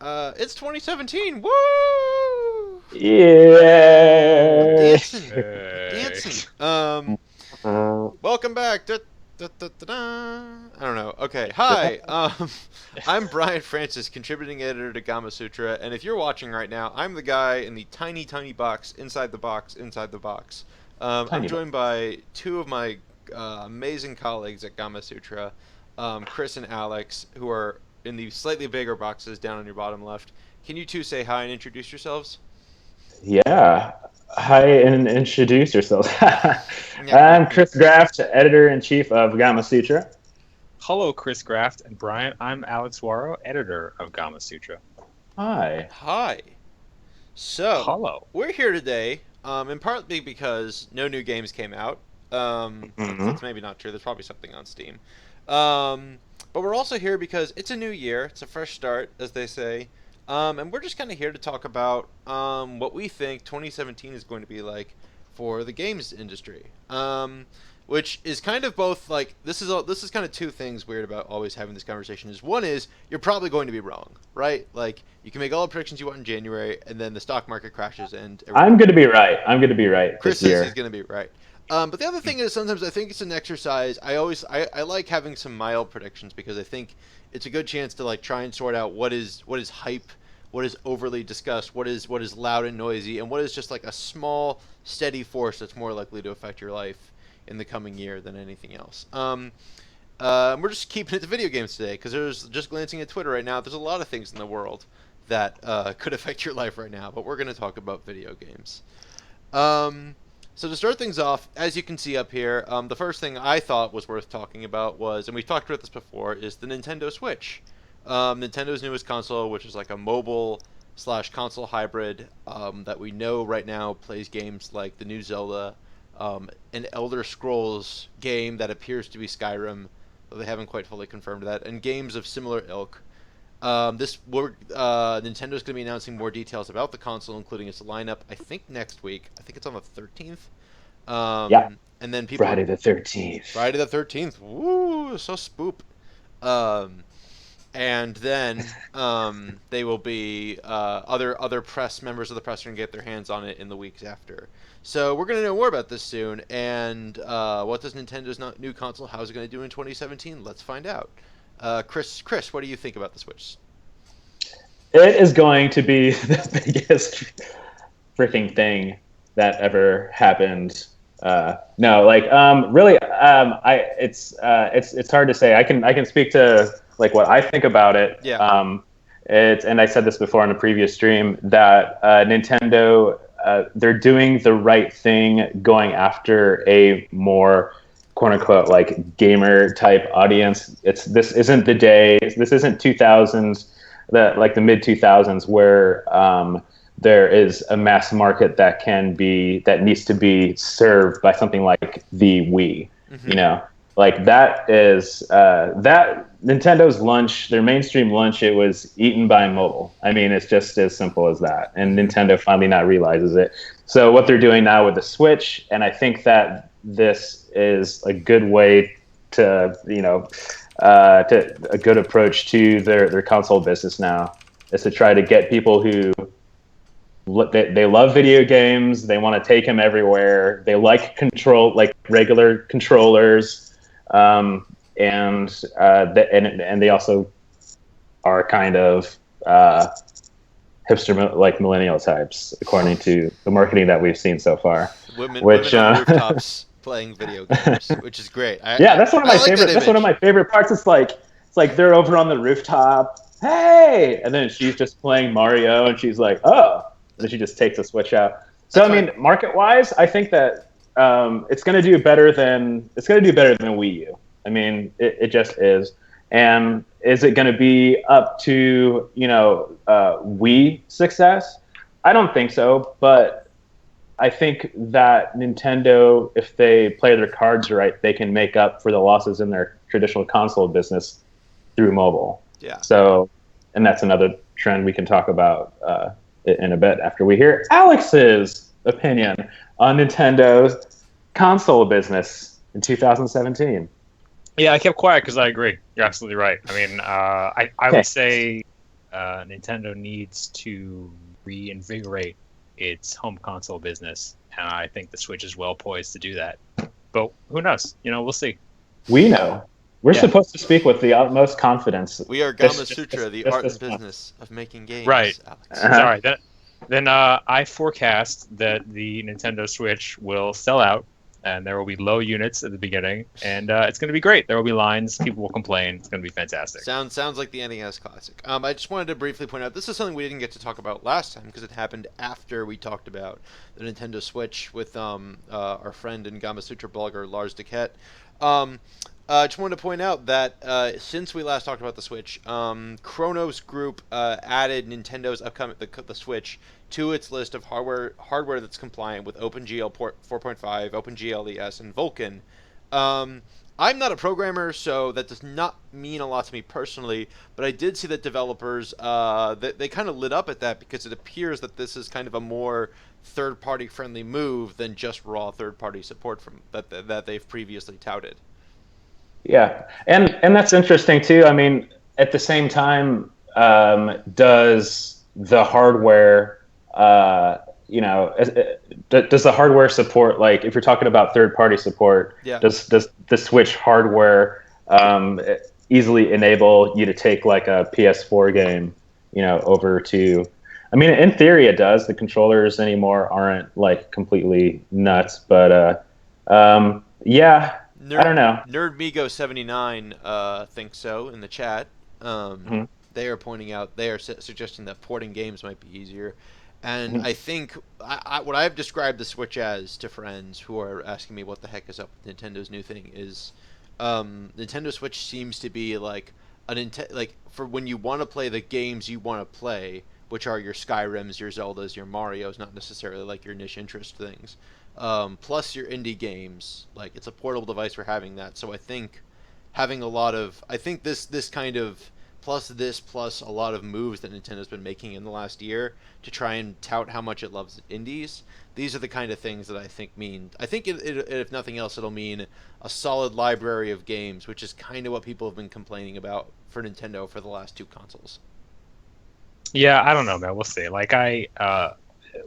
It's 2017. Woo! I'm Yeah. dancing. I'm Hey. dancing. Uh, Welcome back. I don't know. Okay. Hi. I'm Brian Francis, contributing editor to Gamasutra, and if you're watching right now, I'm the guy in the tiny, tiny box inside the box inside the box. I'm Tiny bit. joined by two of my amazing colleagues at Gamasutra, Chris and Alex, who are in the slightly bigger boxes down on your bottom left. Can you two say hi and introduce yourselves? Yeah. Hi, and introduce yourself. Nyah, nyah, I'm nyah. Chris Graft, editor-in-chief of Gamasutra. Hello, Chris Graft and Brian. I'm Alex Waro, editor of Gamasutra. Hi. Hi. So, Hello. we're here today, and partly because no new games came out. hmm That's maybe not true. There's probably something on Steam. Um, but we're also here because it's a new year. It's a fresh start, as they say. And we're just kind of here to talk about what we think 2017 is going to be like for the games industry. Which is kind of both like this is kind of two things weird about always having this conversation. Is one is you're probably going to be wrong, right? Like you can make all the predictions you want in January, and then the stock market crashes and everything. I'm going to be right. I'm going to be right Chris this says he's year. going to be right. But the other thing is sometimes I think it's an exercise. I like having some mild predictions because I think it's a good chance to like try and sort out what is hype, what is overly discussed, what is loud and noisy, and what is just like a small steady force that's more likely to affect your life in the coming year than anything else. We're just keeping it to video games today because there's just glancing at Twitter right now. There's a lot of things in the world that could affect your life right now, but we're going to talk about video games. Um, so to start things off, as you can see up here, the first thing I thought was worth talking about was, and we've talked about this before, is the Nintendo Switch. Nintendo's newest console, which is like a mobile slash console hybrid that we know right now plays games like the new Zelda, an Elder Scrolls game that appears to be Skyrim, though they haven't quite fully confirmed that, and games of similar ilk. Nintendo's going to be announcing more details about the console, including its lineup. I think next week. I think it's on the 13th. Yeah. And then people Friday the 13th. Friday the 13th. Woo, so spoop. Um, and then they will be other press members of the press are going to get their hands on it in the weeks after. So we're going to know more about this soon. And what does Nintendo's new console? How's it going to do in 2017? Let's find out. Chris, what do you think about the Switch? It is going to be the biggest freaking thing that ever happened. No, like really, it's hard to say. I can speak to like what I think about it. Yeah. And I said this before on a previous stream that Nintendo they're doing the right thing, going after a more quote unquote like gamer type audience. This isn't the day. This isn't 2000s, the mid 2000s where there is a mass market that needs to be served by something like the Wii. Mm-hmm. You know, like that is that Nintendo's lunch, their mainstream lunch. It was eaten by mobile. I mean, it's just as simple as that. And Nintendo finally not realizes it. So what they're doing now with the Switch, and I think that this is a good way to to a good approach to their console business now is to try to get people who they love video games. They want to take them everywhere. They like regular controllers, and they also are kind of hipster like millennial types, according to the marketing that we've seen so far. Women Which on rooftops playing video games, which is great. That's one of my like favorite. That's one of my favorite parts. It's like they're over on the rooftop. Hey, and then she's just playing Mario, and she's like, oh. And then she just takes a Switch out. So That's I mean, market-wise, I think that it's going to do better than Wii U. I mean, it just is. And is it going to be up to Wii success? I don't think so. But I think that Nintendo, if they play their cards right, they can make up for the losses in their traditional console business through mobile. Yeah. So, and that's another trend we can talk about in a bit after we hear Alex's opinion on Nintendo's console business in 2017. Yeah, I kept quiet because I agree. You're absolutely right. I mean, I would say Nintendo needs to reinvigorate its home console business, and I think the Switch is well poised to do that. But who knows? We'll see. We know. We're Yeah. supposed to speak with the utmost confidence. We are Gamasutra, the art and business of making games, Right. Alex. Sorry. Then I forecast that the Nintendo Switch will sell out, and there will be low units at the beginning, and it's going to be great. There will be lines. People will complain. It's going to be fantastic. Sounds like the NES Classic. I just wanted to briefly point out, this is something we didn't get to talk about last time because it happened after we talked about the Nintendo Switch with our friend and Gamasutra blogger Lars Duquette. I just wanted to point out that since we last talked about the Switch, Kronos Group added Nintendo's upcoming the Switch to its list of hardware that's compliant with OpenGL 4.5, OpenGL ES, and Vulkan. I'm not a programmer, so that does not mean a lot to me personally, but I did see that developers they kind of lit up at that because it appears that this is kind of a more third-party friendly move than just raw third-party support from that they've previously touted. Yeah, and that's interesting too. I mean, at the same time, does the hardware, does the hardware support, like if you're talking about third-party support, does the Switch hardware easily enable you to take like a PS4 game, over to? I mean, in theory, it does. The controllers anymore aren't like completely nuts, but yeah. I don't know. NerdMigo79 thinks so in the chat. They are pointing out, they are suggesting that porting games might be easier. And I think what I've described the Switch as to friends who are asking me what the heck is up with Nintendo's new thing is Nintendo Switch seems to be like for when you want to play the games you want to play, which are your Skyrims, your Zeldas, your Marios, not necessarily like your niche interest things. Plus your indie games, like it's a portable device for having that. So I think having this kind of plus a lot of moves that Nintendo's been making in the last year to try and tout how much it loves indies. These are the kind of things that I think if nothing else, it'll mean a solid library of games, which is kind of what people have been complaining about for Nintendo for the last two consoles. Yeah, I don't know, man. We'll see. Like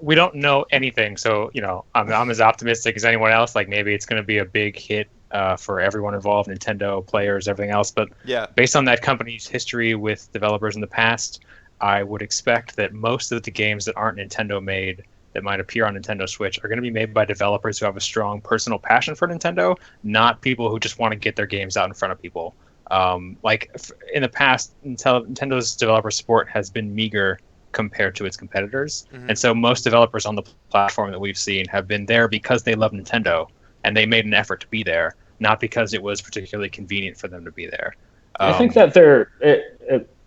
we don't know anything, so I'm as optimistic as anyone else. Like maybe it's going to be a big hit for everyone involved, Nintendo, players, everything else. But based on that company's history with developers in the past, I would expect that most of the games that aren't Nintendo made that might appear on Nintendo Switch are going to be made by developers who have a strong personal passion for Nintendo, not people who just want to get their games out in front of people. Like in the past, Nintendo's developer support has been meager compared to its competitors. And so most developers on the platform that we've seen have been there because they love Nintendo and they made an effort to be there, not because it was particularly convenient for them to be there. I think that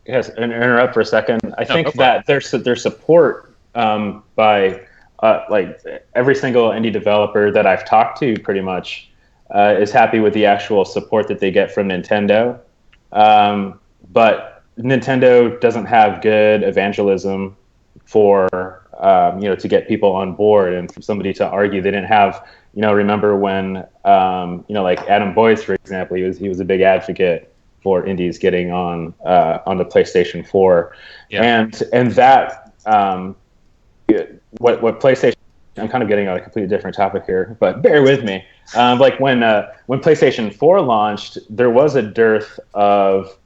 interrupt for a second. I think that their support by like every single indie developer that I've talked to pretty much is happy with the actual support that they get from Nintendo. But Nintendo doesn't have good evangelism for to get people on board, and for somebody to argue they didn't have. Remember when like Adam Boyce, for example, he was a big advocate for indies getting on the PlayStation 4, and that what PlayStation. I'm kind of getting on a completely different topic here, but bear with me. Like when PlayStation 4 launched, there was a dearth of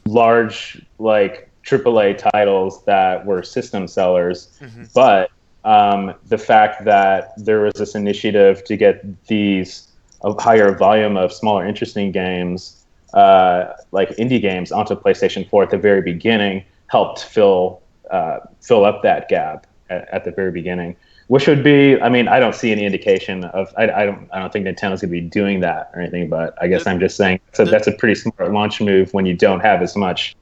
large like AAA titles that were system sellers, but the fact that there was this initiative to get these a higher volume of smaller, interesting games, like indie games, onto PlayStation 4 at the very beginning helped fill up that gap at the very beginning. Which would be, I mean, I don't see any indication of, I don't think Nintendo's gonna be doing that or anything, but I guess I'm just saying, so that's a pretty smart launch move when you don't have as much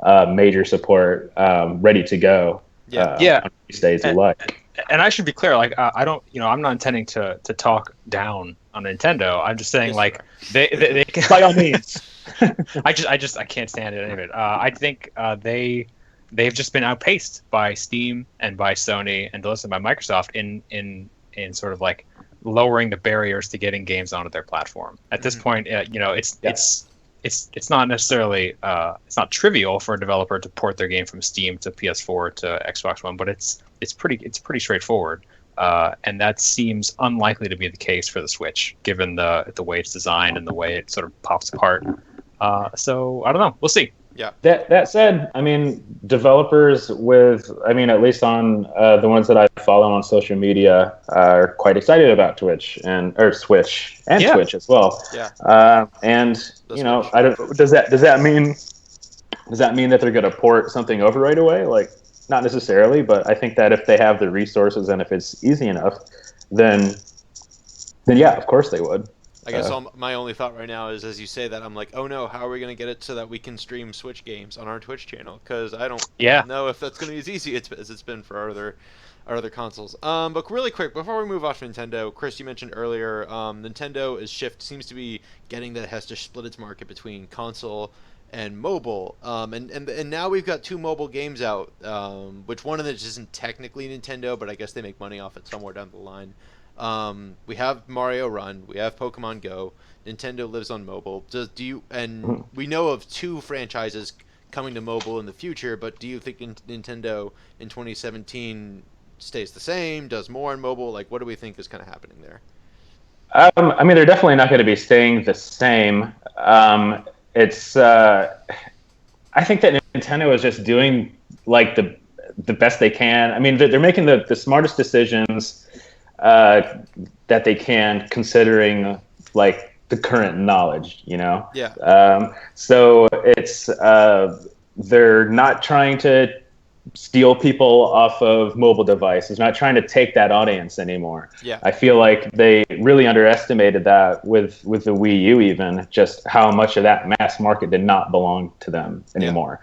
major support ready to go. On these days you like. And I should be clear, like I don't, I'm not intending to talk down on Nintendo. I'm just saying, like they can, by all means. I can't stand any of it. I think they've just been outpaced by Steam and by Sony and to listen by Microsoft in sort of like lowering the barriers to getting games onto their platform. At this point, it's it's not necessarily it's not trivial for a developer to port their game from Steam to PS4 to Xbox One, but it's pretty straightforward. And that seems unlikely to be the case for the Switch, given the way it's designed and the way it sort of pops apart. So I don't know. We'll see. Yeah. That said, I mean, developers at least on the ones that I follow on social media are quite excited about Switch and Switch as well. Yeah. And The Switch. does that mean that they're going to port something over right away? Like, not necessarily, but I think that if they have the resources and if it's easy enough, then yeah, of course they would. I guess my only thought right now is, as you say that, I'm like, oh no, how are we going to get it so that we can stream Switch games on our Twitch channel? Because I don't know if that's going to be as easy as it's been for our other consoles. But really quick, before we move off Nintendo, Chris, you mentioned earlier, Nintendo seems to be getting that it has to split its market between console and mobile. And now we've got 2 mobile games out, which one of them isn't technically Nintendo, but I guess they make money off it somewhere down the line. We have Mario Run, we have Pokemon Go. Nintendo lives on mobile. We know of 2 franchises coming to mobile in the future, but do you think Nintendo in 2017 stays the same, does more on mobile? Like, what do we think is kind of happening there? I mean, they're definitely not going to be staying the same. It's I think that Nintendo is just doing like the best they can. I mean, they're making the smartest decisions that they can, considering like the current knowledge, Yeah. So it's they're not trying to steal people off of mobile devices, not trying to take that audience anymore. Yeah. I feel like they really underestimated that with the Wii U, even just how much of that mass market did not belong to them anymore.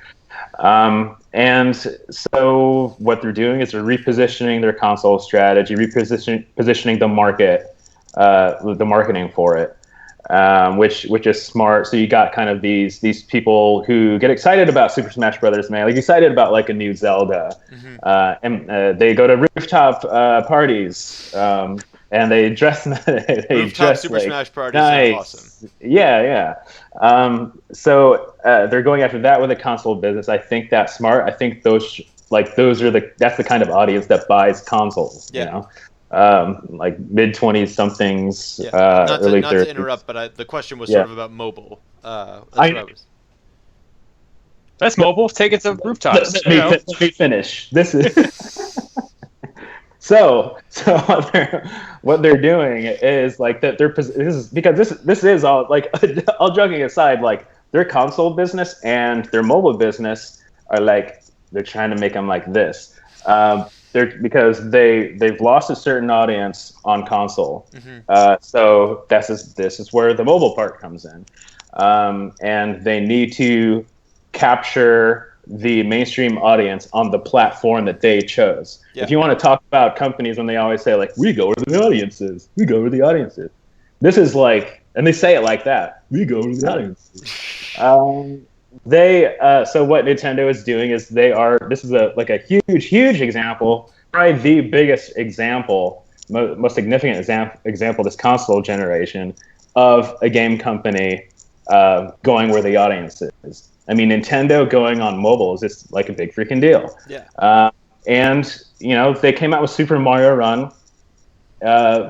Yeah. And so what they're doing is they're repositioning their console strategy, positioning the market, the marketing for it, which is smart. So you got kind of these people who get excited about Super Smash Brothers, man, like excited about like a new Zelda, and they go to rooftop parties, and they dress. Rooftop Super Smash parties nice. Are awesome. Yeah. So they're going after that with a console business. I think that's smart. I think that's the kind of audience that buys consoles. Yeah. Like mid-20s somethings, not early 30s. Not to interrupt, but the question was sort of about mobile. That's mobile. Take it to rooftops. Let me finish. This is so what they're doing is like that. This is all like all joking aside, like their console business and their mobile business are like they're trying to make them like this. Because they've lost a certain audience on console, so this is where the mobile part comes in, and they need to capture the mainstream audience on the platform that they chose. Yeah. If you want to talk about companies when they always say like we go where the audience is, this is like, and they say it like that, we go where the audience is. So what Nintendo is doing is this is a huge example, probably the biggest example, most significant example this console generation of a game company going where the audience is. I mean, Nintendo going on mobile is just like a big freaking deal. Yeah. And they came out with Super Mario Run.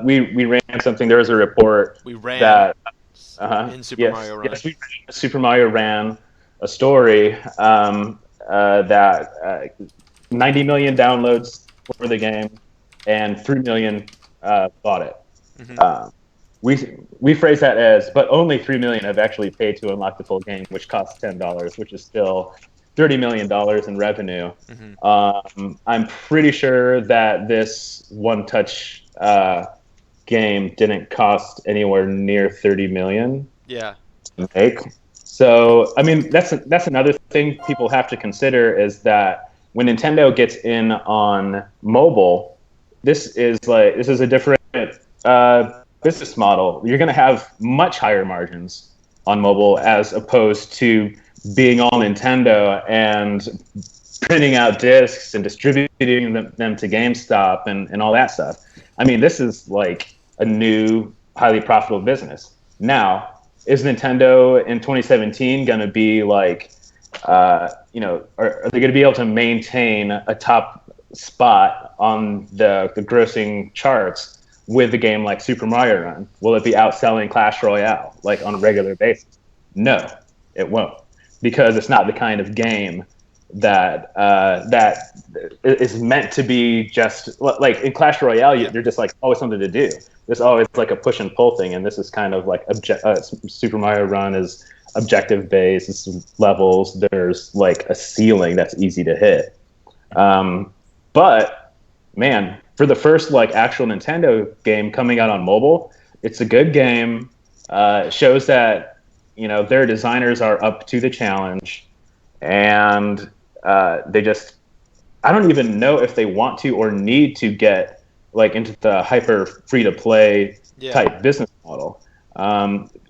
We ran something. There was a report that in Super Mario Run. Yes, Super Mario Ran a story that 90 million downloads for the game and 3 million bought it. We phrase that as, but only 3 million have actually paid to unlock the full game, which costs $10, which is still $30 million in revenue. I'm pretty sure that this one-touch game didn't cost anywhere near 30 million. Yeah. To make. So, I mean, that's another thing people have to consider is that when Nintendo gets in on mobile, this is a different business model. You're going to have much higher margins on mobile as opposed to being all Nintendo and printing out discs and distributing them to GameStop and all that stuff. I mean, this is like a new, highly profitable business. Now, is Nintendo in 2017 going to be like, are they going to be able to maintain a top spot on the grossing charts with a game like Super Mario Run? Will it be outselling Clash Royale like on a regular basis? No, it won't, because it's not the kind of game that is meant to be just like in Clash Royale. There's just like always something to do. There's always like a push and pull thing, and this is kind of like Super Mario Run is objective based. It's levels. There's like a ceiling that's easy to hit. But man, for the first like actual Nintendo game coming out on mobile, it's a good game. It shows that their designers are up to the challenge, and they just, I don't even know if they want to or need to get like into the hyper free to play type business model.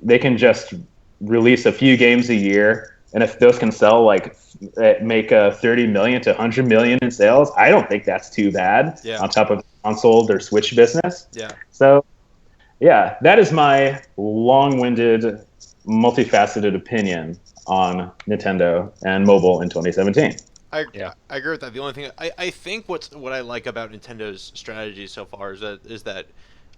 They can just release a few games a year, and if those can sell like make 30 million to 100 million in sales, I don't think that's too bad on top of console or Switch business. So yeah, that is my long-winded, multifaceted opinion on Nintendo and mobile in 2017. I agree with that. The only thing I think what I like about Nintendo's strategy so far is that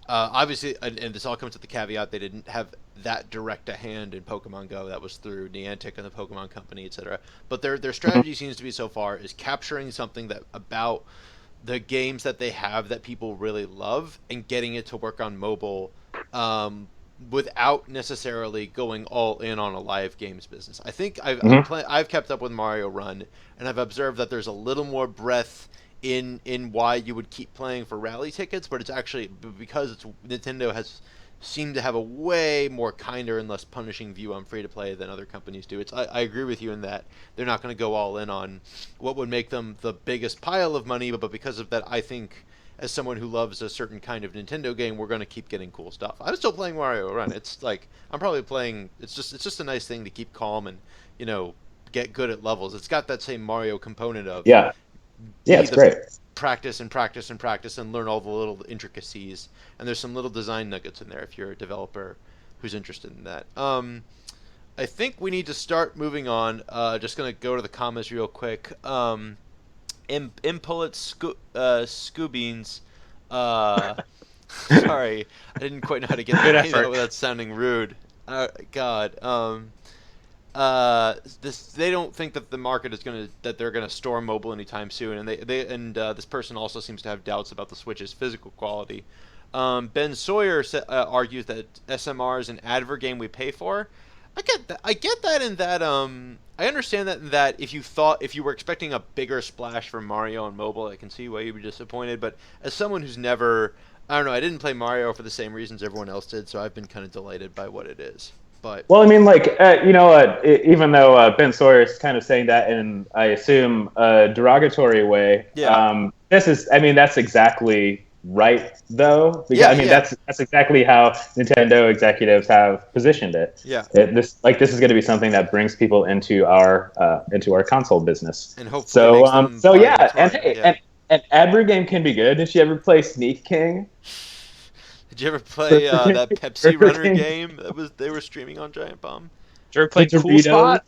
obviously, and this all comes with the caveat, they didn't have that direct a hand in Pokemon Go. That was through Niantic and the Pokemon Company, etc. But their strategy seems to be so far is capturing something that about the games that they have that people really love and getting it to work on mobile. Without necessarily going all in on a live games business. I think I've kept up with Mario Run, and I've observed that there's a little more breadth in why you would keep playing for rally tickets, but it's actually because Nintendo has seemed to have a way more kinder and less punishing view on free to play than other companies do. I agree with you in that they're not going to go all in on what would make them the biggest pile of money, but because of that, I think, as someone who loves a certain kind of Nintendo game, we're going to keep getting cool stuff. I'm still playing Mario Run. It's like I'm probably playing. It's just a nice thing to keep calm and get good at levels. It's got that same Mario component of it's great. Practice and practice and practice and learn all the little intricacies. And there's some little design nuggets in there if you're a developer who's interested in that. I think we need to start moving on. Just going to go to the comments real quick. Impullet Scoobines. Sorry, I didn't quite know how to get that name out without sounding rude. God. They don't think that the market is that they're gonna store mobile anytime soon, and this person also seems to have doubts about the Switch's physical quality. Ben Sawyer argues that SMR is an advert game we pay for. I get that in that I understand that in that if you were expecting a bigger splash from Mario on mobile, I can see why you'd be disappointed. But as someone who's never, I don't know, I didn't play Mario for the same reasons everyone else did, so I've been kind of delighted by what it is. But well, I mean, like even though Ben Sawyer is kind of saying that in, I assume, a derogatory way, that's exactly right, though. Because, that's exactly how Nintendo executives have positioned it. This is going to be something that brings people into our console business. And hopefully, an advert game can be good. Did you ever play Sneak King? Did you ever play that Pepsi Runner game they were streaming on Giant Bomb? Did you ever play Cool Spot?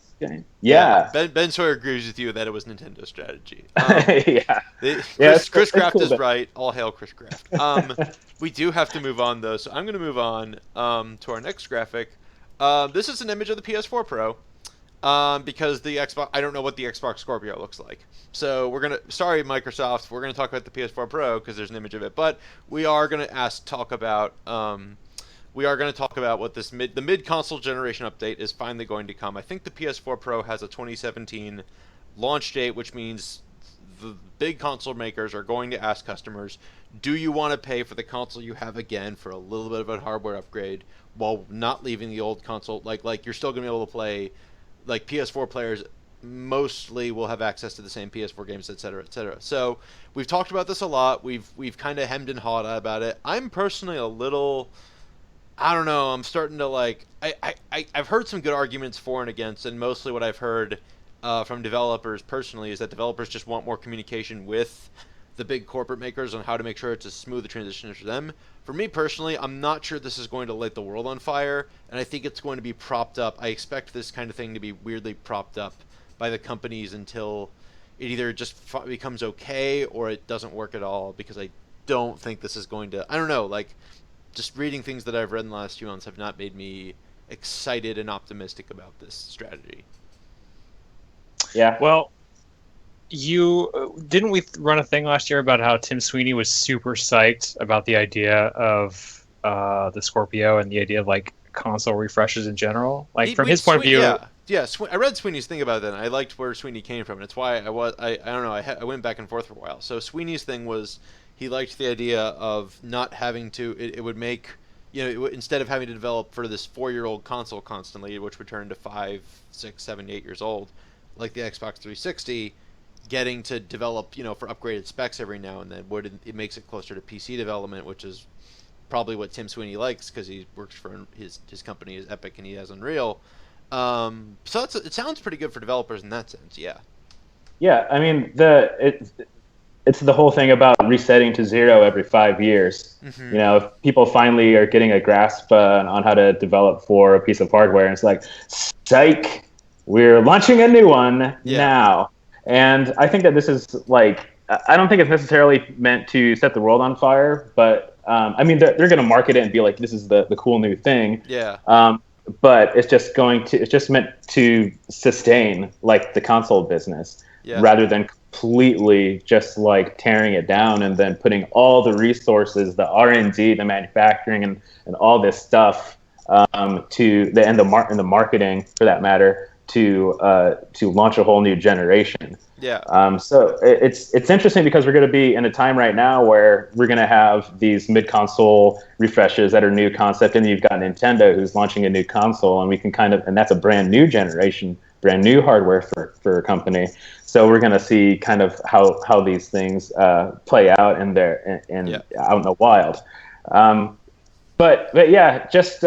Yeah. Ben Sawyer agrees with you that it was Nintendo's strategy. Chris Kraft is right. All hail Chris Kraft. We do have to move on, though, so I'm going to move on to our next graphic. This is an image of the PS4 Pro because the Xbox. I don't know what the Xbox Scorpio looks like. So sorry, Microsoft, we're going to talk about the PS4 Pro because there's an image of it, but we are going to talk about what the mid-console generation update is finally going to come. I think the PS4 Pro has a 2017 launch date, which means the big console makers are going to ask customers, do you want to pay for the console you have again for a little bit of a hardware upgrade while not leaving the old console? Like you're still going to be able to play, like PS4 players mostly will have access to the same PS4 games, etc., etc. So we've talked about this a lot. We've kind of hemmed and hawed about it. I'm personally a little, I don't know. I'm starting to like. I've heard some good arguments for and against, and mostly what I've heard from developers personally is that developers just want more communication with the big corporate makers on how to make sure it's a smooth transition for them. For me personally, I'm not sure this is going to light the world on fire, and I think it's going to be propped up. I expect this kind of thing to be weirdly propped up by the companies until it either just becomes okay or it doesn't work at all, because I don't think this is going to. I don't know, like, just reading things that I've read in the last few months have not made me excited and optimistic about this strategy. Yeah. Well, you didn't we run a thing last year about how Tim Sweeney was super psyched about the idea of the Scorpio and the idea of like console refreshes in general? Like from his point of view, Yeah. I read Sweeney's thing about that, and I liked where Sweeney came from, and it's why I don't know, I went back and forth for a while. So Sweeney's thing was he liked the idea of not having to. It would make, instead of having to develop for this 4-year-old console constantly, which would turn to 5, 6, 7, 8 years old, like the Xbox 360. Getting to develop, for upgraded specs every now and then, it makes it closer to PC development, which is probably what Tim Sweeney likes because he works for his company is Epic and he has Unreal. So it sounds pretty good for developers in that sense, yeah. Yeah, I mean it's the whole thing about resetting to 0 every 5 years. Mm-hmm. If people finally are getting a grasp on how to develop for a piece of hardware, and it's like, psych, we're launching a new one now. And I think that this is like, I don't think it's necessarily meant to set the world on fire, but I mean, they're going to market it and be like, this is the cool new thing. Yeah. But it's just meant to sustain like the console business rather than completely just like tearing it down and then putting all the resources, the R&D, the manufacturing, and all this stuff to the marketing for that matter to launch a whole new generation. Yeah. So it's interesting because we're going to be in a time right now where we're going to have these mid-console refreshes that are new concept, and you've got Nintendo who's launching a new console, and we can and that's a brand new generation, brand new hardware for a company. So we're going to see kind of how these things play out out in the wild. But yeah, just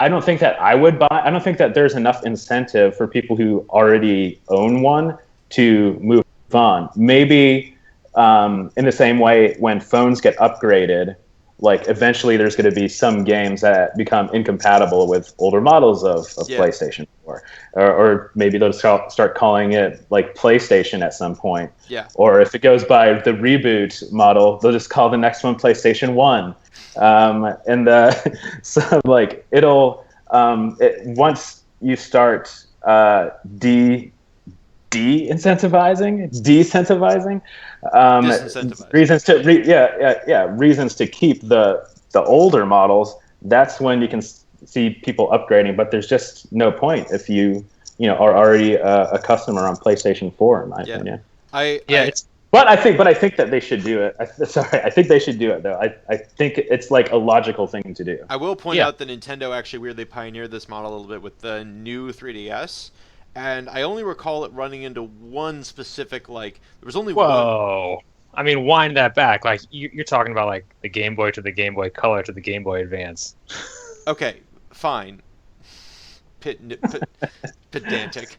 I don't think that I would buy. I don't think that there's enough incentive for people who already own one to move on. Maybe in the same way when phones get upgraded, like eventually there's going to be some games that become incompatible with older models of PlayStation 4. Or maybe they'll start calling it like PlayStation at some point. Yeah. Or if it goes by the reboot model, they'll just call the next one PlayStation 1. So like once you start decentivizing reasons to keep the older models, that's when you can see people upgrading. But there's just no point if you are already a customer on PlayStation 4, in my opinion. But I think that they should do it. I think they should do it, though. I think it's like a logical thing to do. I will point out that Nintendo actually weirdly pioneered this model a little bit with the new 3DS, and I only recall it running into one specific, like, there was only one. Whoa. I mean, wind that back. Like, you're talking about, like, the Game Boy to the Game Boy Color to the Game Boy Advance. Okay, fine. Pedantic.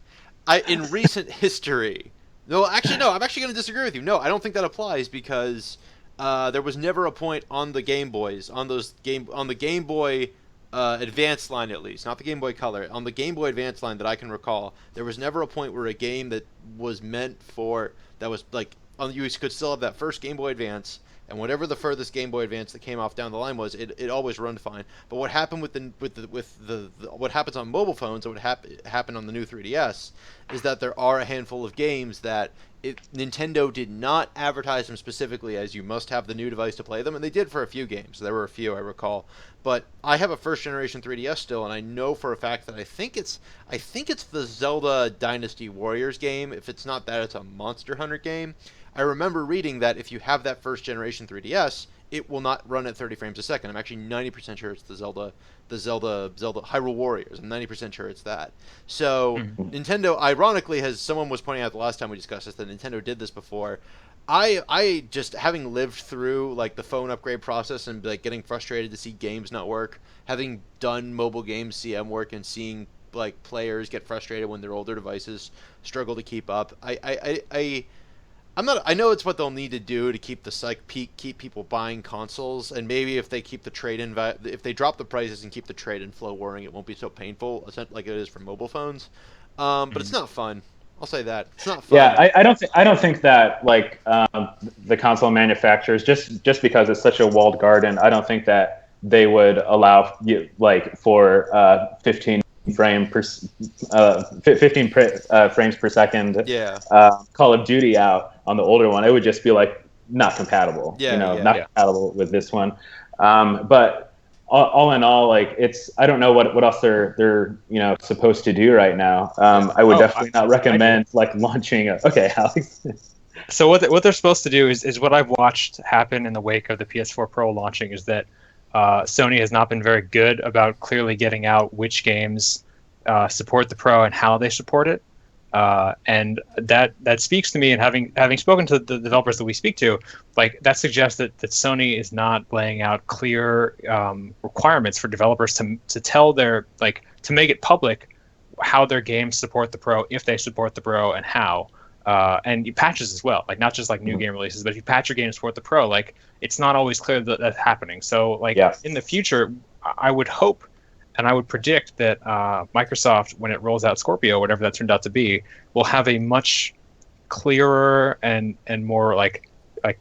In recent history... No, actually, no. I'm actually going to disagree with you. No, I don't think that applies because there was never a point on the Game Boys, on the Game Boy Advance line at least, not the Game Boy Color, on the Game Boy Advance line that I can recall, there was never a point where a game that was meant for that was like you could still have that first Game Boy Advance. And whatever the furthest Game Boy Advance that came off down the line was, it always run fine. But what happened with what happens on mobile phones, and what happened on the new 3DS, is that there are a handful of games that Nintendo did not advertise them specifically as you must have the new device to play them, and they did for a few games. There were a few I recall, but I have a first generation 3DS still, and I know for a fact that I think it's the Zelda Dynasty Warriors game. If it's not that, it's a Monster Hunter game. I remember reading that if you have that first generation 3DS, it will not run at 30 frames a second. I'm actually 90% sure it's the Zelda Hyrule Warriors. I'm 90% sure it's that. So Nintendo, ironically, someone was pointing out the last time we discussed this, that Nintendo did this before. I just, having lived through like the phone upgrade process and like getting frustrated to see games not work, having done mobile games CM work and seeing like players get frustrated when their older devices struggle to keep up, I'm not. I know it's what they'll need to do to keep the keep people buying consoles, and maybe if they keep the trade-in, if they drop the prices and keep the trade-in flow whirring, it won't be so painful, like it is for mobile phones. But it's Mhm. not fun. I'll say that it's not Yeah, fun. I don't think that like the console manufacturers just because it's such a walled garden, I don't think that they would allow you like for 15 frames per second Yeah, Call of Duty out on the older one. It would just be like not compatible, yeah, yeah. not Yeah. compatible with this one. But all in all, like it's I don't know what else they're supposed to do right now. Yeah. I would Oh, definitely not I do. recommend like launching. Okay, Alex. So what they're supposed to do is what I've watched happen in the wake of the PS4 Pro launching is that Sony has not been very good about clearly getting out which games support the Pro and how they support it. And that speaks to me, and having spoken to the developers that we speak to, like that suggests that Sony is not laying out clear requirements for developers to tell their like to make it public how their games support the Pro, if they support the Pro, and how. And patches as well, like not just like new game releases, but if you patch your game to support the Pro, like it's not always clear that that's happening. So like Yeah, in the future, I would hope and I would predict that Microsoft, when it rolls out Scorpio, whatever that turned out to be, will have a much clearer and more like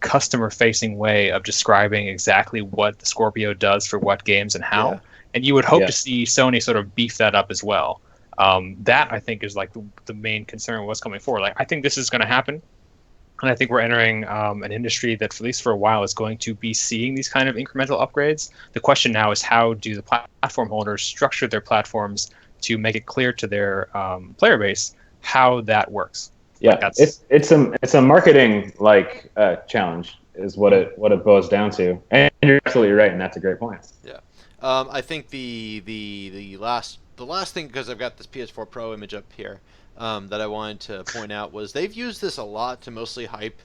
customer facing way of describing exactly what the Scorpio does for what games and Yeah. how. And you would hope yeah, to see Sony sort of beef that up as well. That I think is like the main concern with what's coming forward. Like I think this is going to happen. And I think we're entering an industry that, at least for a while, is going to be seeing these kind of incremental upgrades. The question now is how do the platform holders structure their platforms to make it clear to their player base how that works? Like yeah. that's It's a marketing like challenge is what it boils down to. And you're absolutely right, and that's a great point. Yeah. I think the last thing, because I've got this PS4 Pro image up here, that I wanted to point out was they've used this a lot to mostly hype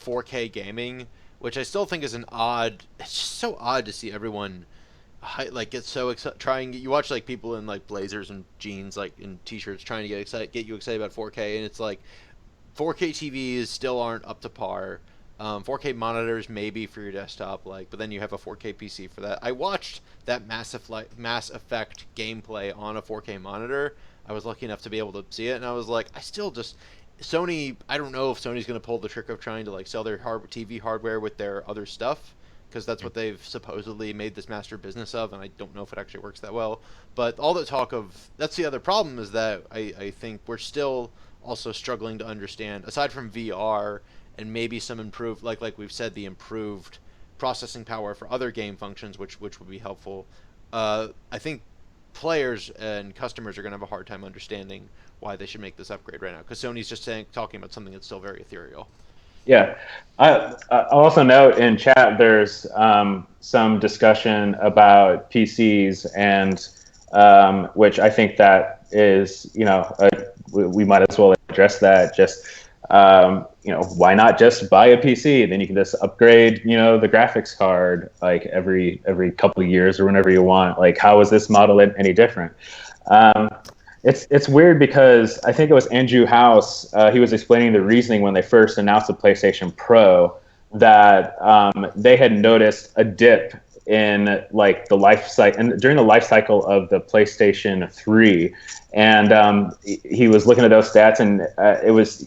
4K gaming, which I still think is an odd. It's just so odd to see everyone like get so excited trying. You watch like people in like blazers and jeans, like in t-shirts, trying to get you excited about 4K, and it's like 4K TVs still aren't up to par. 4K monitors maybe for your desktop, but then you have a 4K PC for that. I watched that Mass Effect gameplay on a 4K monitor. I was lucky enough to be able to see it, and I was like, I still just Sony. I don't know if Sony's going to pull the trick of trying to like sell their TV hardware with their other stuff, because that's what they've supposedly made this master business of, and I don't know if it actually works that well. But all the talk of that's the other problem is that I think we're still also struggling to understand, aside from VR and maybe some improved, like we've said, the improved processing power for other game functions, which would be helpful. I think players and customers are going to have a hard time understanding why they should make this upgrade right now, because Sony's just talking about something that's still very ethereal. Yeah. I'll also note in chat there's some discussion about PCs and which I think that is, we might as well address that. Just, why not just buy a PC? Then you can just upgrade, the graphics card like every couple of years or whenever you want. Like, how is this model any different? Um, it's weird because I think it was Andrew House. He was explaining the reasoning when they first announced the PlayStation Pro that they had noticed a dip in like the life cycle and during the life cycle of the PlayStation 3, and he was looking at those stats, and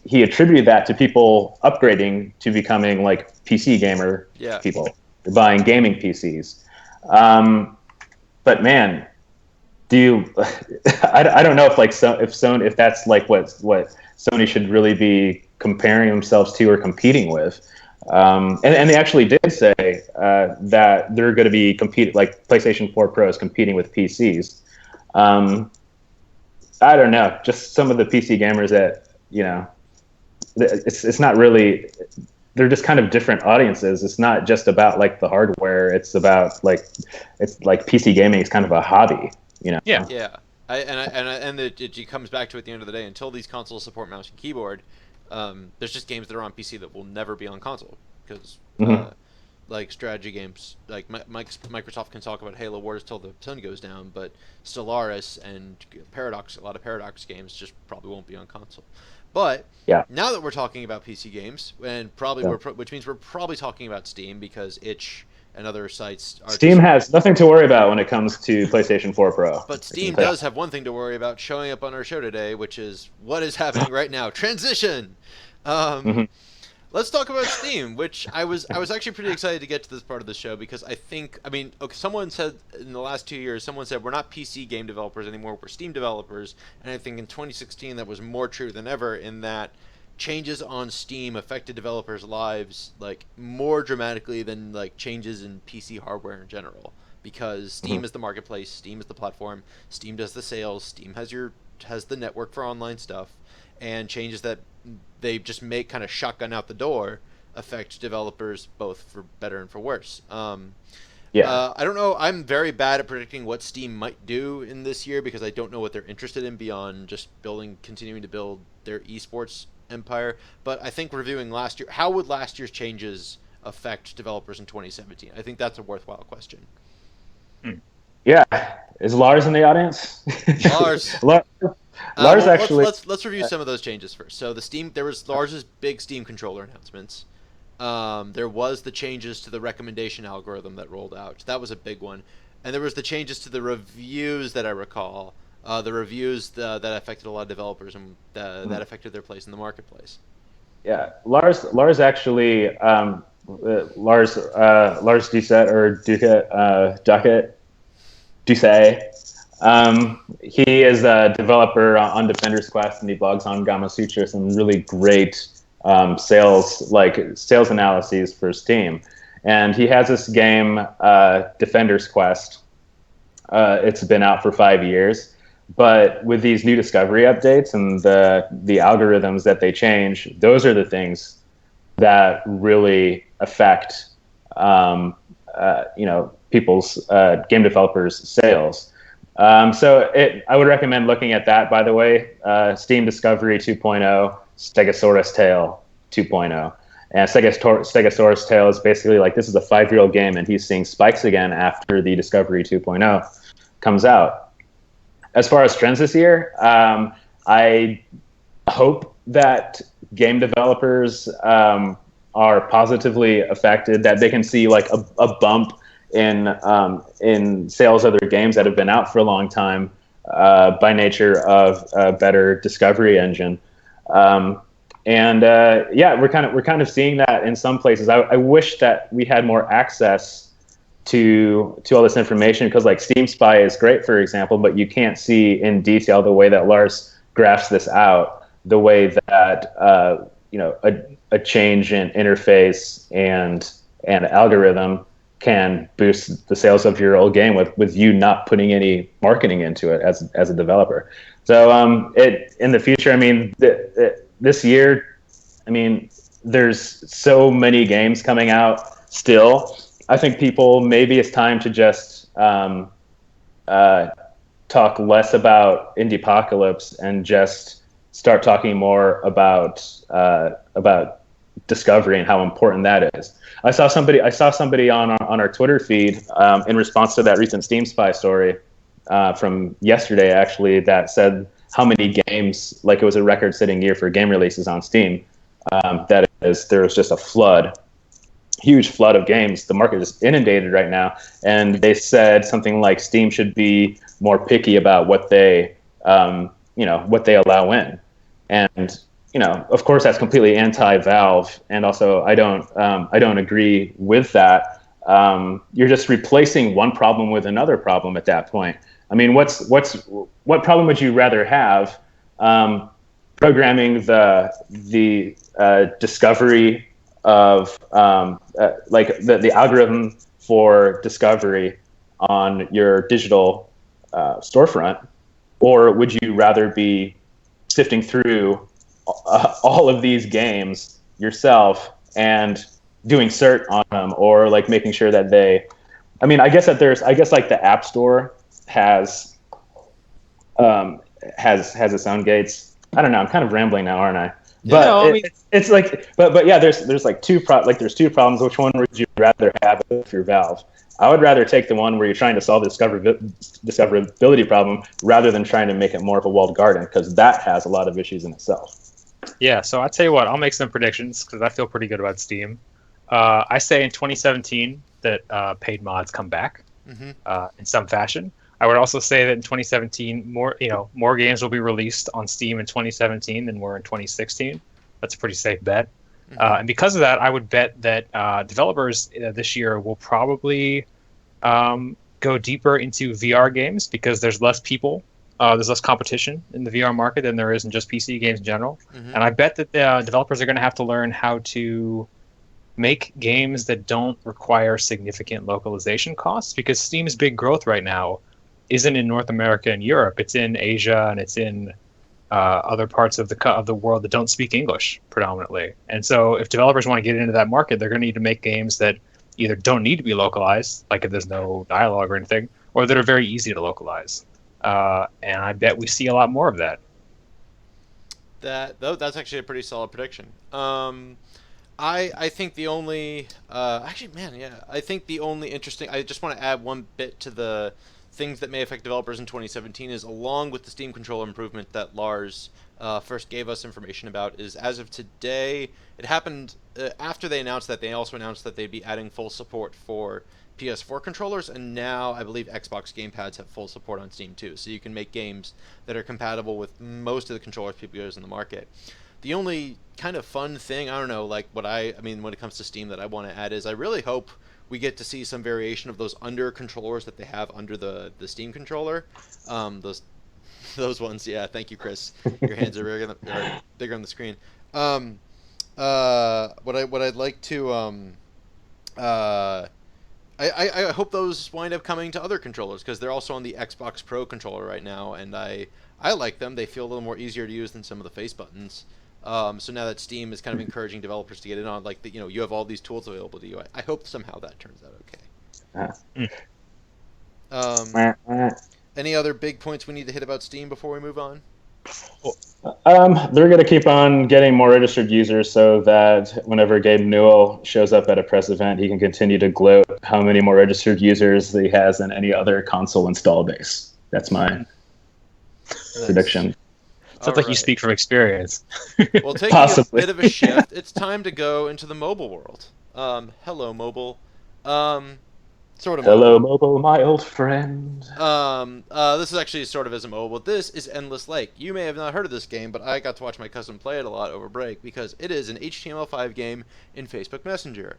he attributed that to people upgrading to becoming like PC gamer Yeah. people, buying gaming PCs. But man, do you I don't know if like if Sony, if that's like what Sony should really be comparing themselves to or competing with. And they actually did say that they're going to be like PlayStation 4 Pro is competing with PCs. I don't know, just some of the PC gamers that it's not really, they're just kind of different audiences. It's not just about like the hardware. It's about like PC gaming is kind of a hobby. yeah. Yeah, it comes back to at the end of the day. Until these consoles support mouse and keyboard, there's just games that are on PC that will never be on console because, Mm-hmm. like strategy games, like Microsoft can talk about Halo Wars till the sun goes down, but Stellaris and Paradox, a lot of Paradox games just probably won't be on console. But Yeah. now that we're talking about PC games, and probably Yeah. which means we're probably talking about Steam because itch and other sites are Steam just. has nothing to worry about when it comes to PlayStation 4 Pro. But I can Steam tell does have one thing to worry about showing up on our show today, which is what is happening right now. Transition. Mhm. Let's talk about Steam, which I was actually pretty excited to get to this part of the show because okay, someone said in the last 2 years, someone said we're not PC game developers anymore, we're Steam developers, and I think in 2016 that was more true than ever in that changes on Steam affected developers' lives like more dramatically than like changes in PC hardware in general because Steam is the marketplace, Steam is the platform, Steam does the sales, Steam has the network for online stuff, and changes that they just make kind of shotgun out the door affect developers both for better and for worse. Yeah. I don't know. I'm very bad at predicting what Steam might do in this year because I don't know what they're interested in beyond just continuing to build their esports empire. But I think reviewing last year, how would last year's changes affect developers in 2017? I think that's a worthwhile question. Yeah. Is Lars in the audience? Lars, Lars well, actually. let's review some of those changes first. So there was Lars's big Steam controller announcements. There was the changes to the recommendation algorithm that rolled out. That was a big one, and there was the changes to the reviews that I recall. The reviews that affected a lot of developers and that affected their place in the marketplace. Yeah, Lars actually Lars Doucet or Doucet. He is a developer on Defender's Quest, and he blogs on Gamasutra, some really great sales analyses for Steam. And he has this game, Defender's Quest. It's been out for 5 years, but with these new discovery updates and the algorithms that they change, those are the things that really affect people's game developers' sales. I would recommend looking at that, by the way. Steam Discovery 2.0, Stegosaurus Tale 2.0. And Stegosaurus Tale is basically like, this is a 5-year-old game, and he's seeing spikes again after the Discovery 2.0 comes out. As far as trends this year, I hope that game developers are positively affected, that they can see like a bump in sales of their games that have been out for a long time by nature of a better discovery engine. We're kind of seeing that in some places. I wish that we had more access to all this information, because like Steam Spy is great, for example, but you can't see in detail the way that Lars graphs this out, the way that a change in interface and algorithm can boost the sales of your old game with you not putting any marketing into it as a developer. So in the future, I mean, this year, I mean, there's so many games coming out still. I think maybe it's time to just talk less about Indiepocalypse and just start talking more about discovery and how important that is. I saw somebody on our Twitter feed in response to that recent Steam Spy story from yesterday, actually, that said how many games, like it was a record-setting year for game releases on Steam. There was just a huge flood of games. The market is inundated right now, and they said something like Steam should be more picky about what they allow in. And of course, that's completely anti-Valve, and also I don't agree with that. You're just replacing one problem with another problem at that point. I mean, what problem would you rather have? Programming the discovery of like the algorithm for discovery on your digital storefront, or would you rather be sifting through all of these games yourself and doing cert on them, or like making sure that I guess like the App Store has its own gates. I don't know. I'm kind of rambling now, aren't I? But it's like, but yeah, there's like two problems. Which one would you rather have if you're Valve? I would rather take the one where you're trying to solve the discoverability problem rather than trying to make it more of a walled garden, because that has a lot of issues in itself. Yeah, so I'll tell you what, I'll make some predictions because I feel pretty good about Steam. I say in 2017 that paid mods come back Hmm. in some fashion. I would also say that in 2017, more games will be released on Steam in 2017 than were in 2016. That's a pretty safe bet. Hmm. And because of that, I would bet that developers this year will probably go deeper into VR games because there's less people, there's less competition in the VR market than there is in just PC games in general. Hmm. And I bet that developers are going to have to learn how to make games that don't require significant localization costs because Steam's big growth right now isn't in North America and Europe. It's in Asia and it's in other parts of the world that don't speak English predominantly. And so, if developers want to get into that market, they're going to need to make games that either don't need to be localized, like if there's no dialogue or anything, or that are very easy to localize. And I bet we see a lot more of that. That's actually a pretty solid prediction. I think the only actually, man, yeah, I think the only interesting. I just want to add one bit to the things that may affect developers in 2017 is along with the Steam controller improvement that Lars first gave us information about is as of today. It happened after they announced that. They also announced that they'd be adding full support for PS4 controllers, and now I believe Xbox gamepads have full support on Steam too. So you can make games that are compatible with most of the controllers people use in the market. The only kind of fun thing, I don't know, like I mean, when it comes to Steam that I want to add is I really hope we get to see some variation of those under controllers that they have under the Steam controller. Those those ones, yeah. Thank you, Chris. Your hands are bigger on the screen. Um, what I'd like to uh, I hope those wind up coming to other controllers because they're also on the Xbox Pro controller right now, and I like them. They feel a little more easier to use than some of the face buttons. So now that Steam is kind of encouraging developers to get in on, like, you have all these tools available to you. I hope somehow that turns out okay. Any other big points we need to hit about Steam before we move on? They're going to keep on getting more registered users so that whenever Gabe Newell shows up at a press event, he can continue to gloat how many more registered users he has than any other console install base. That's my prediction. Sounds like you speak from experience. Well, taking Possibly. A bit of a shift, it's time to go into the mobile world. Hello, mobile. Sort of. Hello, mobile, my old friend. This is actually sort of as a mobile. This is Endless Lake. You may have not heard of this game, but I got to watch my cousin play it a lot over break because it is an HTML5 game in Facebook Messenger.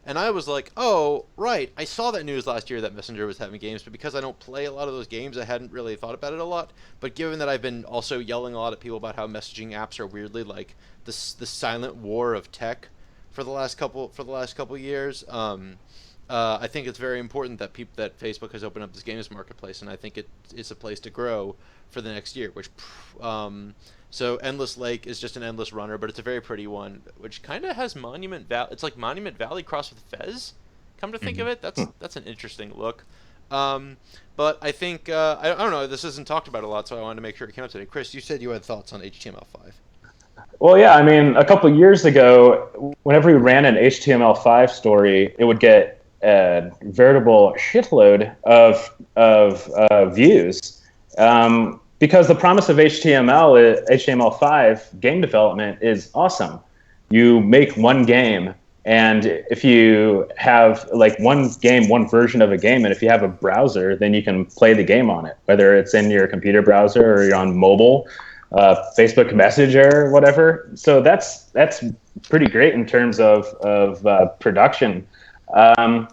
And I was like, oh, right, I saw that news last year that Messenger was having games, but because I don't play a lot of those games, I hadn't really thought about it a lot. But given that I've been also yelling a lot at people about how messaging apps are weirdly like the silent war of tech for the last couple years, I think it's very important that that Facebook has opened up this games marketplace, and I think it's a place to grow for the next year. So Endless Lake is just an endless runner, but it's a very pretty one, which kind of has Monument Valley. It's like Monument Valley crossed with Fez. Come to think of it, that's an interesting look. But I think I don't know. This isn't talked about a lot, so I wanted to make sure it came up today. Chris, you said you had thoughts on HTML5. Well, yeah, I mean, a couple years ago, whenever we ran an HTML5 story, it would get a veritable shitload of views. Because the promise of HTML5 game development is awesome. You make one game, and if you have like one game, one version of a game, and if you have a browser, then you can play the game on it, whether it's in your computer browser or you're on mobile, Facebook Messenger, whatever. So that's pretty great in terms of production. But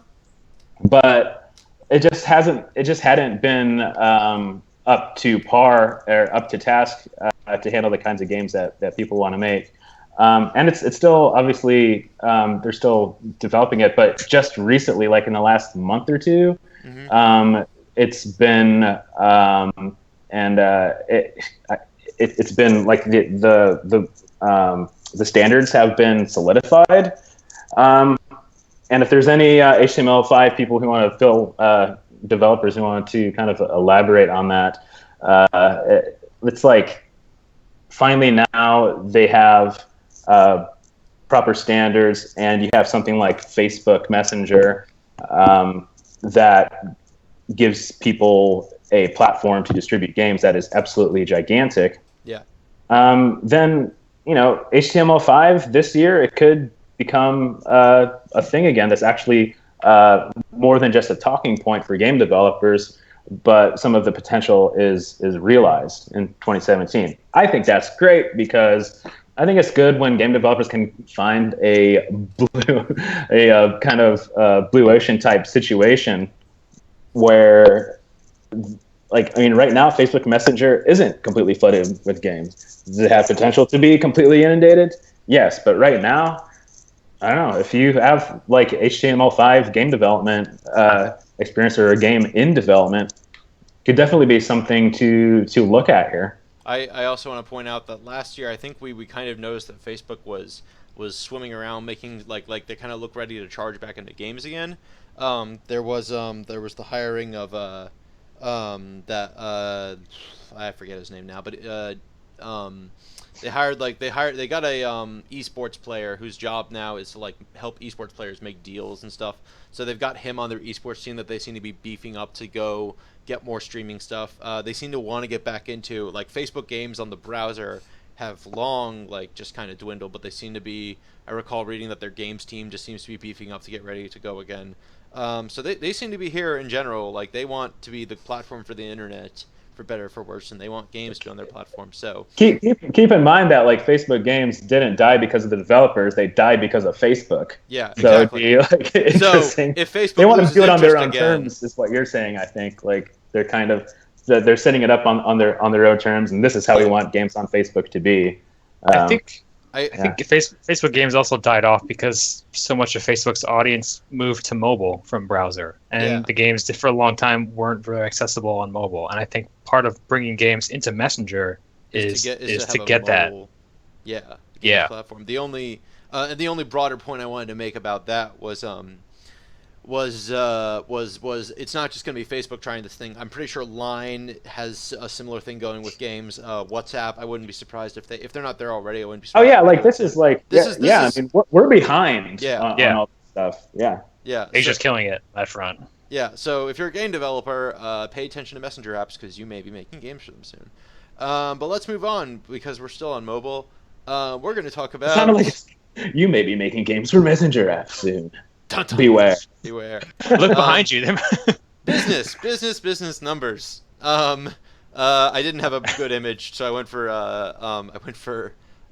it just hadn't been up to par or up to task to handle the kinds of games that people want to make. And it's still obviously they're still developing it, but just recently, like in the last month or two, it's been it's been like the standards have been solidified. And if there's any HTML5 people who want to fill developers who want to kind of elaborate on that, it's like finally now they have proper standards, and you have something like Facebook Messenger that gives people a platform to distribute games that is absolutely gigantic. Yeah. Then HTML5 this year, it could become a thing again that's actually more than just a talking point for game developers, but some of the potential is realized in 2017. I think that's great because I think it's good when game developers can find a kind of blue ocean type situation where, like, I mean, right now Facebook Messenger isn't completely flooded with games. Does it have potential to be completely inundated? Yes, but right now, I don't know. If you have like HTML5 game development experience or a game in development, could definitely be something to look at here. I also want to point out that last year I think we kind of noticed that Facebook was swimming around making like they kind of look ready to charge back into games again. There was the hiring of that I forget his name now, but they got a esports player whose job now is to like help esports players make deals and stuff. So they've got him on their esports team that they seem to be beefing up to go get more streaming stuff. They seem to want to get back into like Facebook games on the browser have long like just kind of dwindled, but they seem to be. I recall reading that their games team just seems to be beefing up to get ready to go again. So they seem to be here in general. Like they want to be the platform for the internet, for better or for worse, and they want games to be on their platform. So keep in mind that like Facebook games didn't die because of the developers; they died because of Facebook. Yeah, so exactly. It'd be like interesting. So if Facebook they want to do it on their own again, terms, is what you're saying. I think like they're kind of they're setting it up on their own terms, and this is how we want games on Facebook to be. I think Facebook games also died off because so much of Facebook's audience moved to mobile from browser, and the games for a long time weren't very accessible on mobile. And I think part of bringing games into Messenger is to get that. Yeah. Platform. The only broader point I wanted to make about that was it's not just going to be Facebook trying this thing. I'm pretty sure Line has a similar thing going with games. WhatsApp, I wouldn't be surprised if they're not there already. I wouldn't be surprised. Oh yeah, like this is I mean, we're behind. On all this stuff. Yeah. Asia's killing it at front. Yeah. So if you're a game developer, pay attention to Messenger apps because you may be making games for them soon. But let's move on because we're still on mobile. We're going to talk about. It sounded like you may be making games for Messenger apps soon. Dun-dun. Beware. Look behind you. Business numbers. I didn't have a good image, so I went for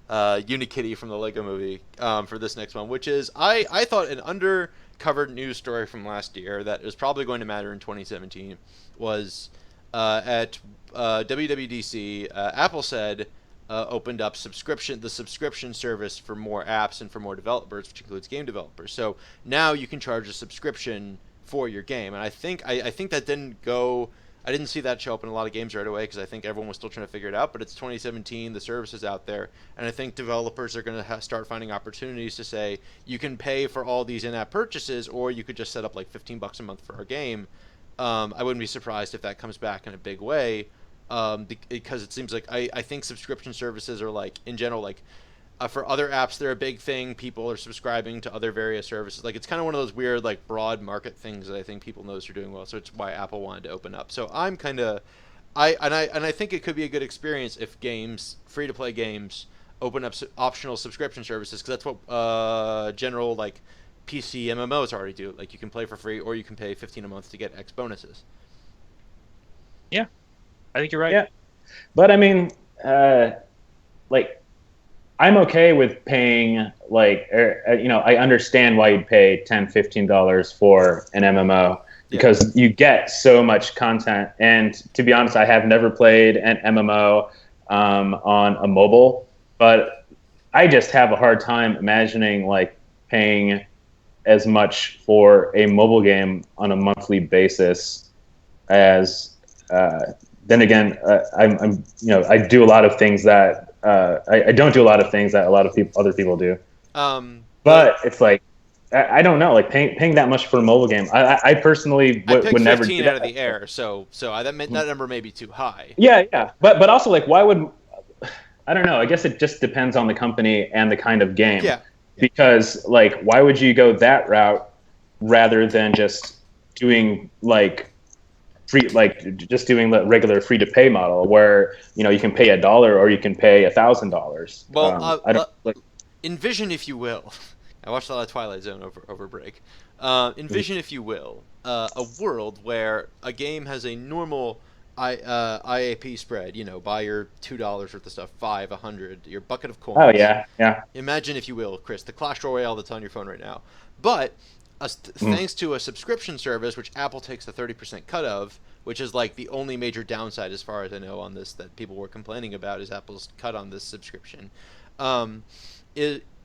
Unikitty from the Lego Movie for this next one, which is I thought an undercovered news story from last year that is probably going to matter in 2017 was at WWDC. Apple said opened up the subscription service for more apps and for more developers, which includes game developers. So now you can charge a subscription for your game, and I think that didn't go. I didn't see that show up in a lot of games right away because I think everyone was still trying to figure it out. But it's 2017, the service is out there, and I think developers are going to start finding opportunities to say you can pay for all these in-app purchases, or you could just set up like $15 a month for our game. I wouldn't be surprised if that comes back in a big way. Because it seems like I think subscription services are like in general like for other apps they're a big thing. People are subscribing to other various services. Like it's kind of one of those weird like broad market things that I think people notice are doing well. So it's why Apple wanted to open up. So I'm kind of I think it could be a good experience if games, free to play games, open up optional subscription services because that's what general like PC MMOs already do. Like you can play for free or you can pay $15 a month to get X bonuses. Yeah. I think you're right. Yeah, but I mean, like, I'm okay with paying, like, I understand why you'd pay $10, $15 for an MMO because you get so much content. And to be honest, I have never played an MMO on a mobile, but I just have a hard time imagining, like, paying as much for a mobile game on a monthly basis as... then again, I'm I do a lot of things that I don't do a lot of things that a lot of other people do. But it's like I don't know, like paying that much for a mobile game. I personally would never do that. 15 out of the air, so that number may be too high. Yeah, but also like why would I don't know. I guess it just depends on the company and the kind of game. Yeah. Because like why would you go that route rather than just doing like free, like just doing the regular free to pay model where you can pay $1 or you can pay $1,000. Well, I don't like. envision, if you will. I watched a lot of Twilight Zone over break. Envision, if you will, a world where a game has a normal IAP spread. Buy your $2 worth of stuff, 5, 100, your bucket of coins. Oh yeah, yeah. Imagine, if you will, Chris, the Clash Royale that's on your phone right now. But thanks to a subscription service, which Apple takes the 30% cut of, which is like the only major downside, as far as I know, on this that people were complaining about, is Apple's cut on this subscription.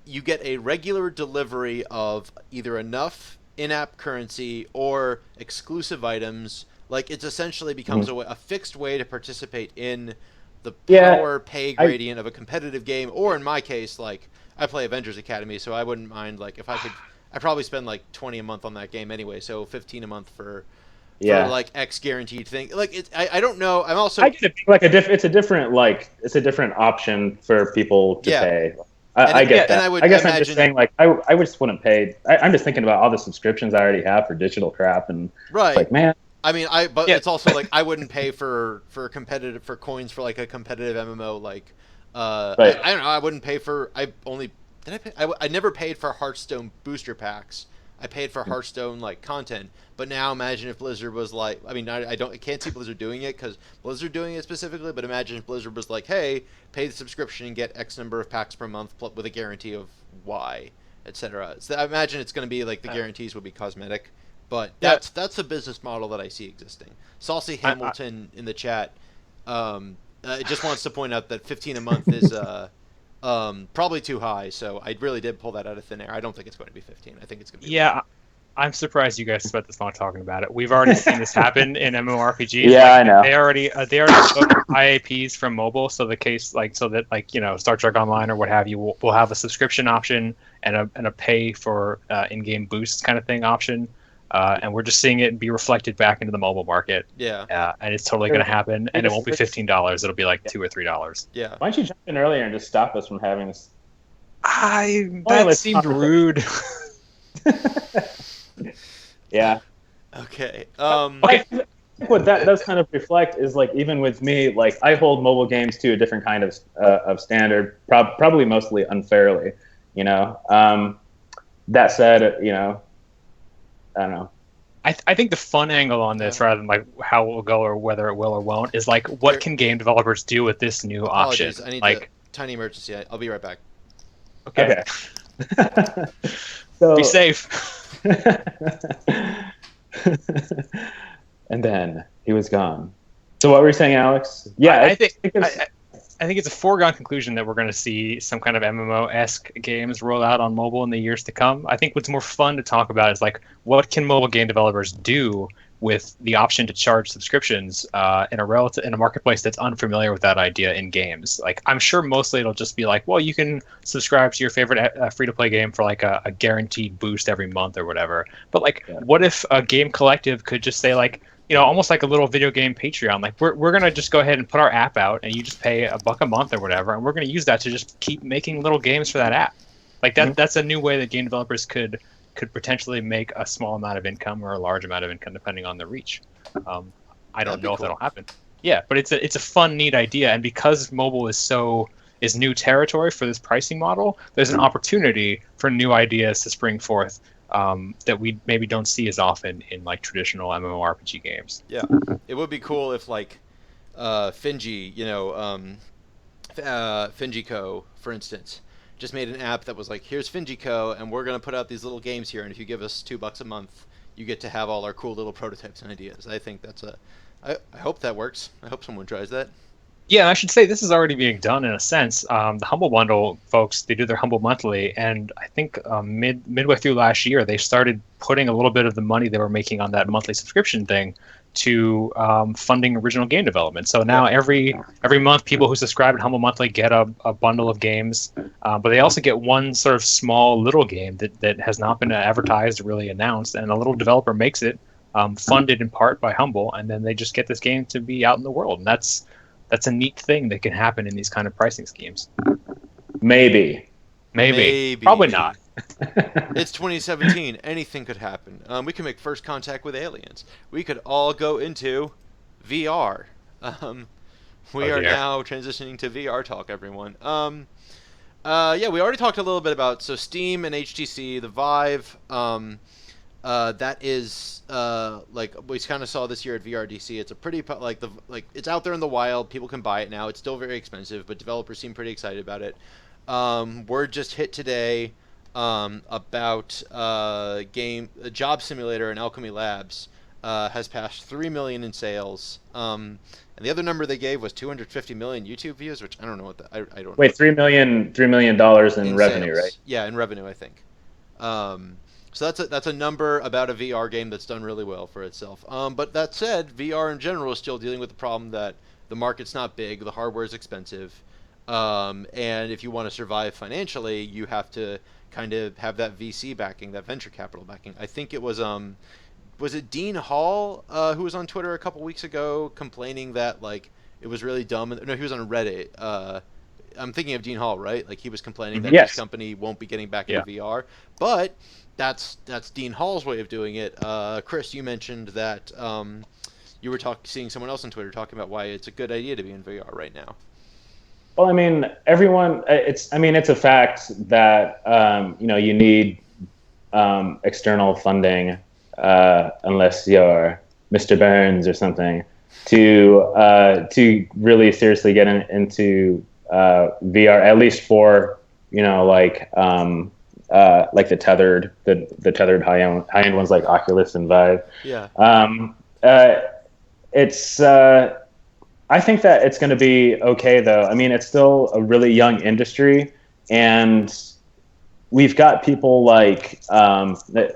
You get a regular delivery of either enough in-app currency or exclusive items. Like, it essentially becomes a fixed way to participate in the power pay gradient of a competitive game. Or in my case, like, I play Avengers Academy, so I wouldn't mind, like, if I could, I'd probably spend like 20 a month on that game anyway, so 15 a month for like X guaranteed thing. Like, I don't know. I'm also, I get it. Like it's a different option for people to pay. I get that. I guess I'm just saying, like, I just wouldn't pay. I'm just thinking about all the subscriptions I already have for digital crap, and right. Like, man. I mean, it's also like I wouldn't pay for coins for like a competitive MMO. Like, right. I don't know. I wouldn't pay for. I never paid for Hearthstone booster packs. I paid for Hearthstone like content. But now imagine if Blizzard was like, I mean, I can't see Blizzard doing it because Blizzard doing it specifically. But imagine if Blizzard was like, hey, pay the subscription and get X number of packs per month with a guarantee of Y, etc. So I imagine it's going to be like the guarantees would be cosmetic. But that's a business model that I see existing. Saucy Hamilton in the chat just wants to point out that 15 a month is probably too high. So I really did pull that out of thin air. I don't think it's going to be 15. I think it's going to be. Yeah, I'm surprised you guys spent this long talking about it. We've already seen this happen in MMORPGs. Yeah, like, I know. They already took IAPs from mobile, so that Star Trek Online or what have you will have a subscription option and a pay for in-game boosts kind of thing option. And we're just seeing it be reflected back into the mobile market. Yeah. And it's totally going to happen. And it won't be $15. It'll be like $2 or $3. Yeah. Why don't you jump in earlier and just stop us from having this? That seemed rude. Yeah. Okay. What that does kind of reflect is, like, even with me, like, I hold mobile games to a different kind of standard, probably mostly unfairly. That said, I don't know. I think the fun angle on this, rather than like how it will go or whether it will or won't, is like what can game developers do with this new option? I need like a tiny emergency. I'll be right back. Okay. So, be safe. And then he was gone. So what were you saying, Alex? Yeah, I think it's a foregone conclusion that we're going to see some kind of MMO-esque games roll out on mobile in the years to come. I think what's more fun to talk about is like what can mobile game developers do with the option to charge subscriptions in a marketplace that's unfamiliar with that idea in games. Like, I'm sure mostly it'll just be like, well, you can subscribe to your favorite free-to-play game for like a guaranteed boost every month or whatever. But like, what if a game collective could just say like, almost like a little video game Patreon. Like, we're gonna just go ahead and put our app out, and you just pay $1 a month or whatever, and we're gonna use that to just keep making little games for that app. Like that. Mm-hmm. That's a new way that game developers could potentially make a small amount of income or a large amount of income depending on the reach. I don't know if that'll happen. Yeah, but it's a fun, neat idea, and because mobile is new territory for this pricing model, there's an opportunity for new ideas to spring forth. That we maybe don't see as often in like traditional MMORPG games. Yeah, it would be cool if like Finji, Finjico, for instance, just made an app that was like, here's Finjico, and we're gonna put out these little games here, and if you give us $2 a month, you get to have all our cool little prototypes and ideas. I think I hope that works. I hope someone tries that. Yeah, I should say this is already being done in a sense. The Humble Bundle folks, they do their Humble Monthly, and I think midway through last year, they started putting a little bit of the money they were making on that monthly subscription thing to funding original game development. So now every month, people who subscribe to Humble Monthly get a bundle of games, but they also get one sort of small little game that has not been advertised or really announced, and a little developer makes it, funded in part by Humble, and then they just get this game to be out in the world, and that's a neat thing that can happen in these kind of pricing schemes. Maybe. Probably not. It's 2017. Anything could happen. We can make first contact with aliens. We could all go into VR. Um, Oh we are dear. now transitioning to VR talk, everyone. Yeah, we already talked a little bit about Steam and HTC, the Vive. That is like we kind of saw this year at VRDC. It's a pretty it's out there in the wild. People can buy it now. It's still very expensive, but developers seem pretty excited about it. Word just hit today about a job simulator in Alchemy Labs has passed 3 million in sales. And the other number they gave was 250 million YouTube views, which I don't know what I don't know Wait, what $3 million in in revenue, right? sales. Yeah, in revenue, I think. So that's a number about a VR game that's done really well for itself. But that said, VR in general is still dealing with the problem that the market's not big, the hardware is expensive, and if you want to survive financially, you have to kind of have that VC backing, that venture capital backing. I think it was it Dean Hall who was on Twitter a couple weeks ago complaining that like it was really dumb. No, he was on Reddit. I'm thinking of Dean Hall, right? Like he was complaining that his Yes. company won't be getting back into Yeah. VR, but that's Dean Hall's way of doing it. Chris, you mentioned that you were seeing someone else on Twitter talking about why it's a good idea to be in VR right now. Well, I mean, everyone. I mean, it's a fact that you need external funding, unless you're Mr. Burns or something, to really seriously get into VR. At least for like the tethered high end ones like Oculus and Vive. Yeah. Um, uh, it's I think that it's going to be okay, though. I mean, it's still a really young industry, and we've got people like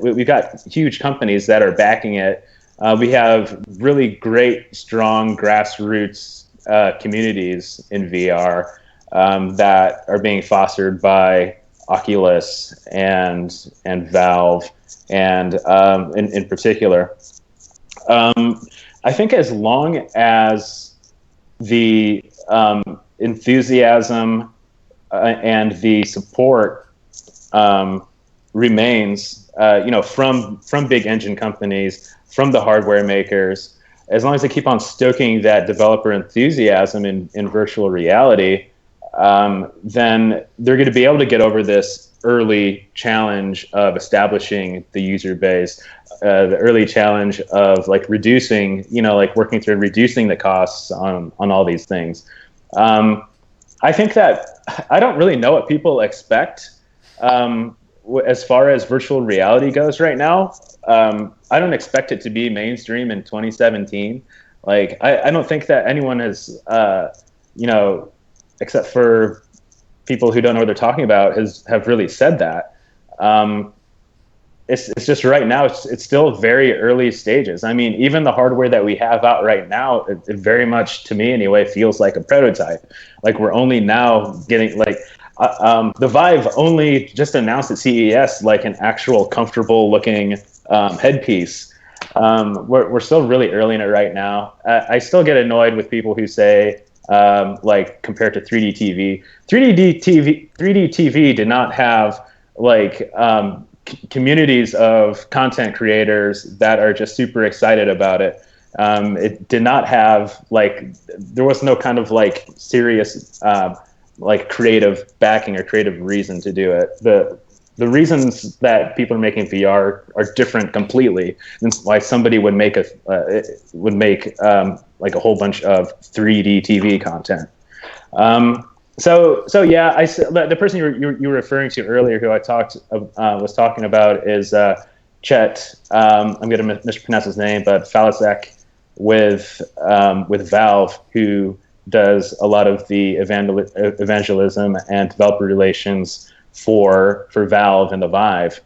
we've got huge companies that are backing it. We have really great, strong grassroots communities in VR that are being fostered by Oculus and Valve, and in particular, I think as long as the enthusiasm and the support remains, from big engine companies, from the hardware makers, as long as they keep on stoking that developer enthusiasm in virtual reality, then they're going to be able to get over this early challenge of establishing the user base, the early challenge of like reducing, like working through reducing the costs on all these things. I think that I don't really know what people expect as far as virtual reality goes right now. I don't expect it to be mainstream in 2017. Like, I don't think that anyone has, except for people who don't know what they're talking about, have really said that. It's just right now, it's still very early stages. I mean, even the hardware that we have out right now, it very much, to me anyway, feels like a prototype. Like we're only now getting the Vive only just announced at CES like an actual comfortable looking headpiece. We're still really early in it right now. I still get annoyed with people who say, like compared to 3D TV, 3D TV did not have like communities of content creators that are just super excited about it. It did not have there was no kind of like serious like creative backing or creative reason to do it. The reasons that people are making VR are different completely than why somebody would make like a whole bunch of 3D TV content. So yeah, the person you were referring to earlier, who I was talking about, is Chet. I'm going to mispronounce his name, but Falasek with Valve, who does a lot of the evangelism and developer relations for Valve and the Vive,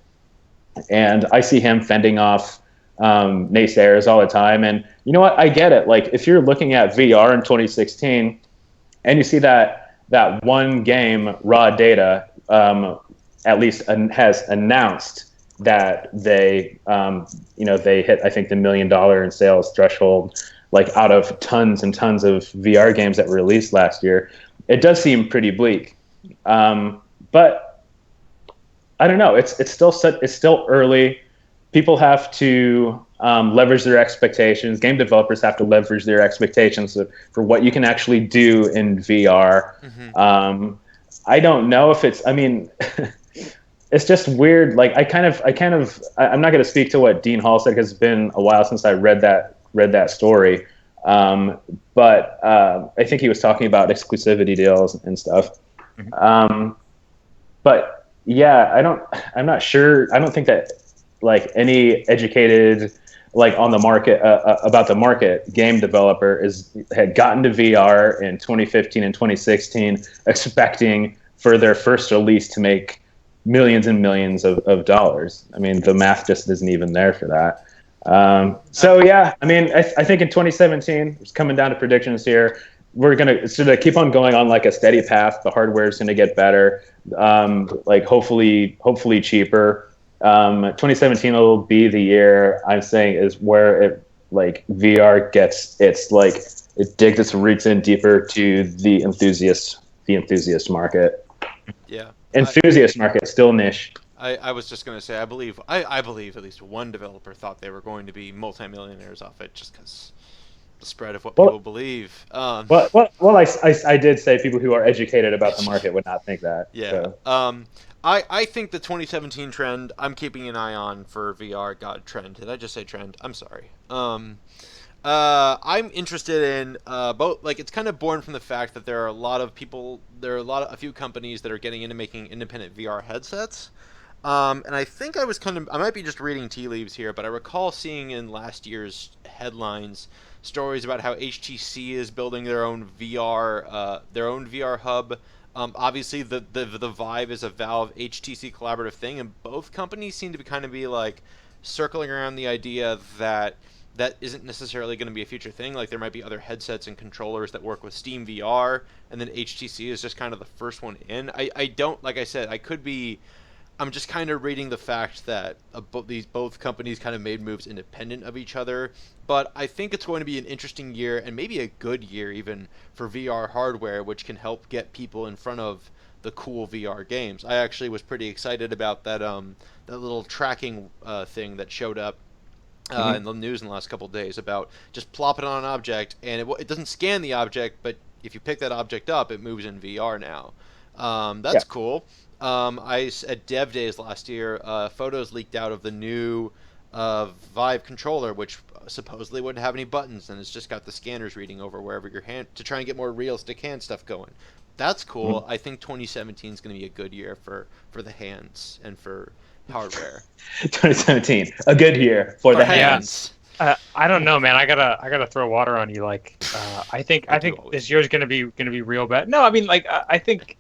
and I see him fending off naysayers all the time. And you know what? I get it. Like if you're looking at VR in 2016, and you see that one game, Raw Data, at least has announced that they hit, I think, the $1 million in sales threshold, like out of tons and tons of VR games that were released last year. It does seem pretty bleak. But I don't know. It's still early. People have to leverage their expectations. Game developers have to leverage their expectations for what you can actually do in VR. I don't know if it's. I mean, it's just weird. Like I'm not going to speak to what Dean Hall said because it's been a while since I read that story. But I think he was talking about exclusivity deals and stuff. But yeah, I'm not sure. I don't think that like any educated like on the market about the market game developer had gotten to VR in 2015 and 2016 expecting for their first release to make millions and millions of dollars. I mean, the math just isn't even there for that. So yeah, I mean, I think in 2017, it's coming down to predictions here. We're gonna sort of keep on going on like a steady path. The hardware is gonna get better, like hopefully cheaper. 2017 will be the year I'm saying is where it like VR gets it digs its roots in deeper to the enthusiast market. Yeah, enthusiast market still niche. I was just going to say, I believe at least one developer thought they were going to be multimillionaires off it just because the spread of what people believe. I did say people who are educated about the market would not think that. Yeah. So. I think the 2017 trend, I'm keeping an eye on for VR. God, trend. Did I just say trend? I'm sorry. I'm interested in both. Like, it's kind of born from the fact that there are a few companies that are getting into making independent VR headsets. And I think I might be just reading tea leaves here, but I recall seeing in last year's headlines stories about how HTC is building their own VR hub. Obviously, the Vive is a Valve HTC collaborative thing, and both companies seem to be like circling around the idea that isn't necessarily going to be a future thing. Like, there might be other headsets and controllers that work with Steam VR, and then HTC is just kind of the first one in. I don't, like I said, I'm just kind of reading the fact that both companies kind of made moves independent of each other. But I think it's going to be an interesting year, and maybe a good year even, for VR hardware, which can help get people in front of the cool VR games. I actually was pretty excited about that little tracking thing that showed up in the news in the last couple of days about just plopping on an object, and it doesn't scan the object, but if you pick that object up, it moves in VR now. That's cool. At Dev Days last year, photos leaked out of the new Vive controller, which supposedly wouldn't have any buttons, and it's just got the scanners reading over wherever your hand to try and get more realistic hand stuff going. That's cool. I think 2017 is going to be a good year for the hands and for hardware. 2017, a good year for the hands. I don't know, man. I gotta throw water on you. Like, I think this year's gonna be real bad. No, I mean, like, I think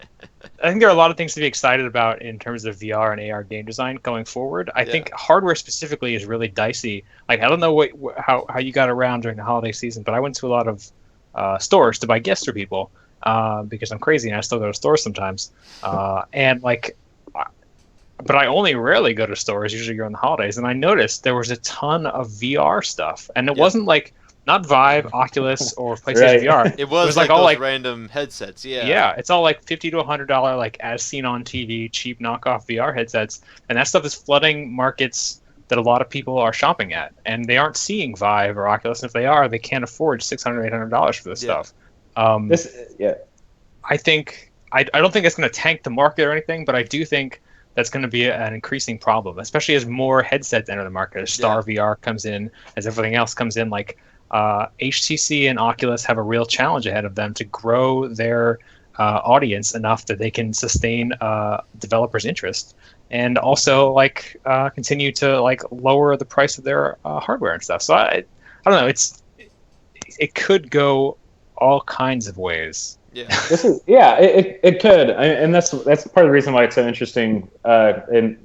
there are a lot of things to be excited about in terms of VR and AR game design going forward. I think hardware specifically is really dicey. Like, I don't know how you got around during the holiday season, but I went to a lot of stores to buy gifts for people because I'm crazy and I still go to stores sometimes. And like. But I only rarely go to stores, usually during the holidays, and I noticed there was a ton of VR stuff, and it wasn't like not Vive, Oculus, or PlayStation VR. It was like all those random headsets. Yeah, it's all like $50 to $100, like as seen on TV, cheap knockoff VR headsets, and that stuff is flooding markets that a lot of people are shopping at, and they aren't seeing Vive or Oculus. And if they are, they can't afford $600, $800 for this stuff. I don't think it's going to tank the market or anything, but I do think that's going to be an increasing problem, especially as more headsets enter the market, as Star VR comes in, as everything else comes in. Like HTC and Oculus have a real challenge ahead of them to grow their audience enough that they can sustain developers' interest, and also like continue to like lower the price of their hardware and stuff. So I don't know. It could go all kinds of ways. Yeah, it could, and that's part of the reason why it's so interesting. And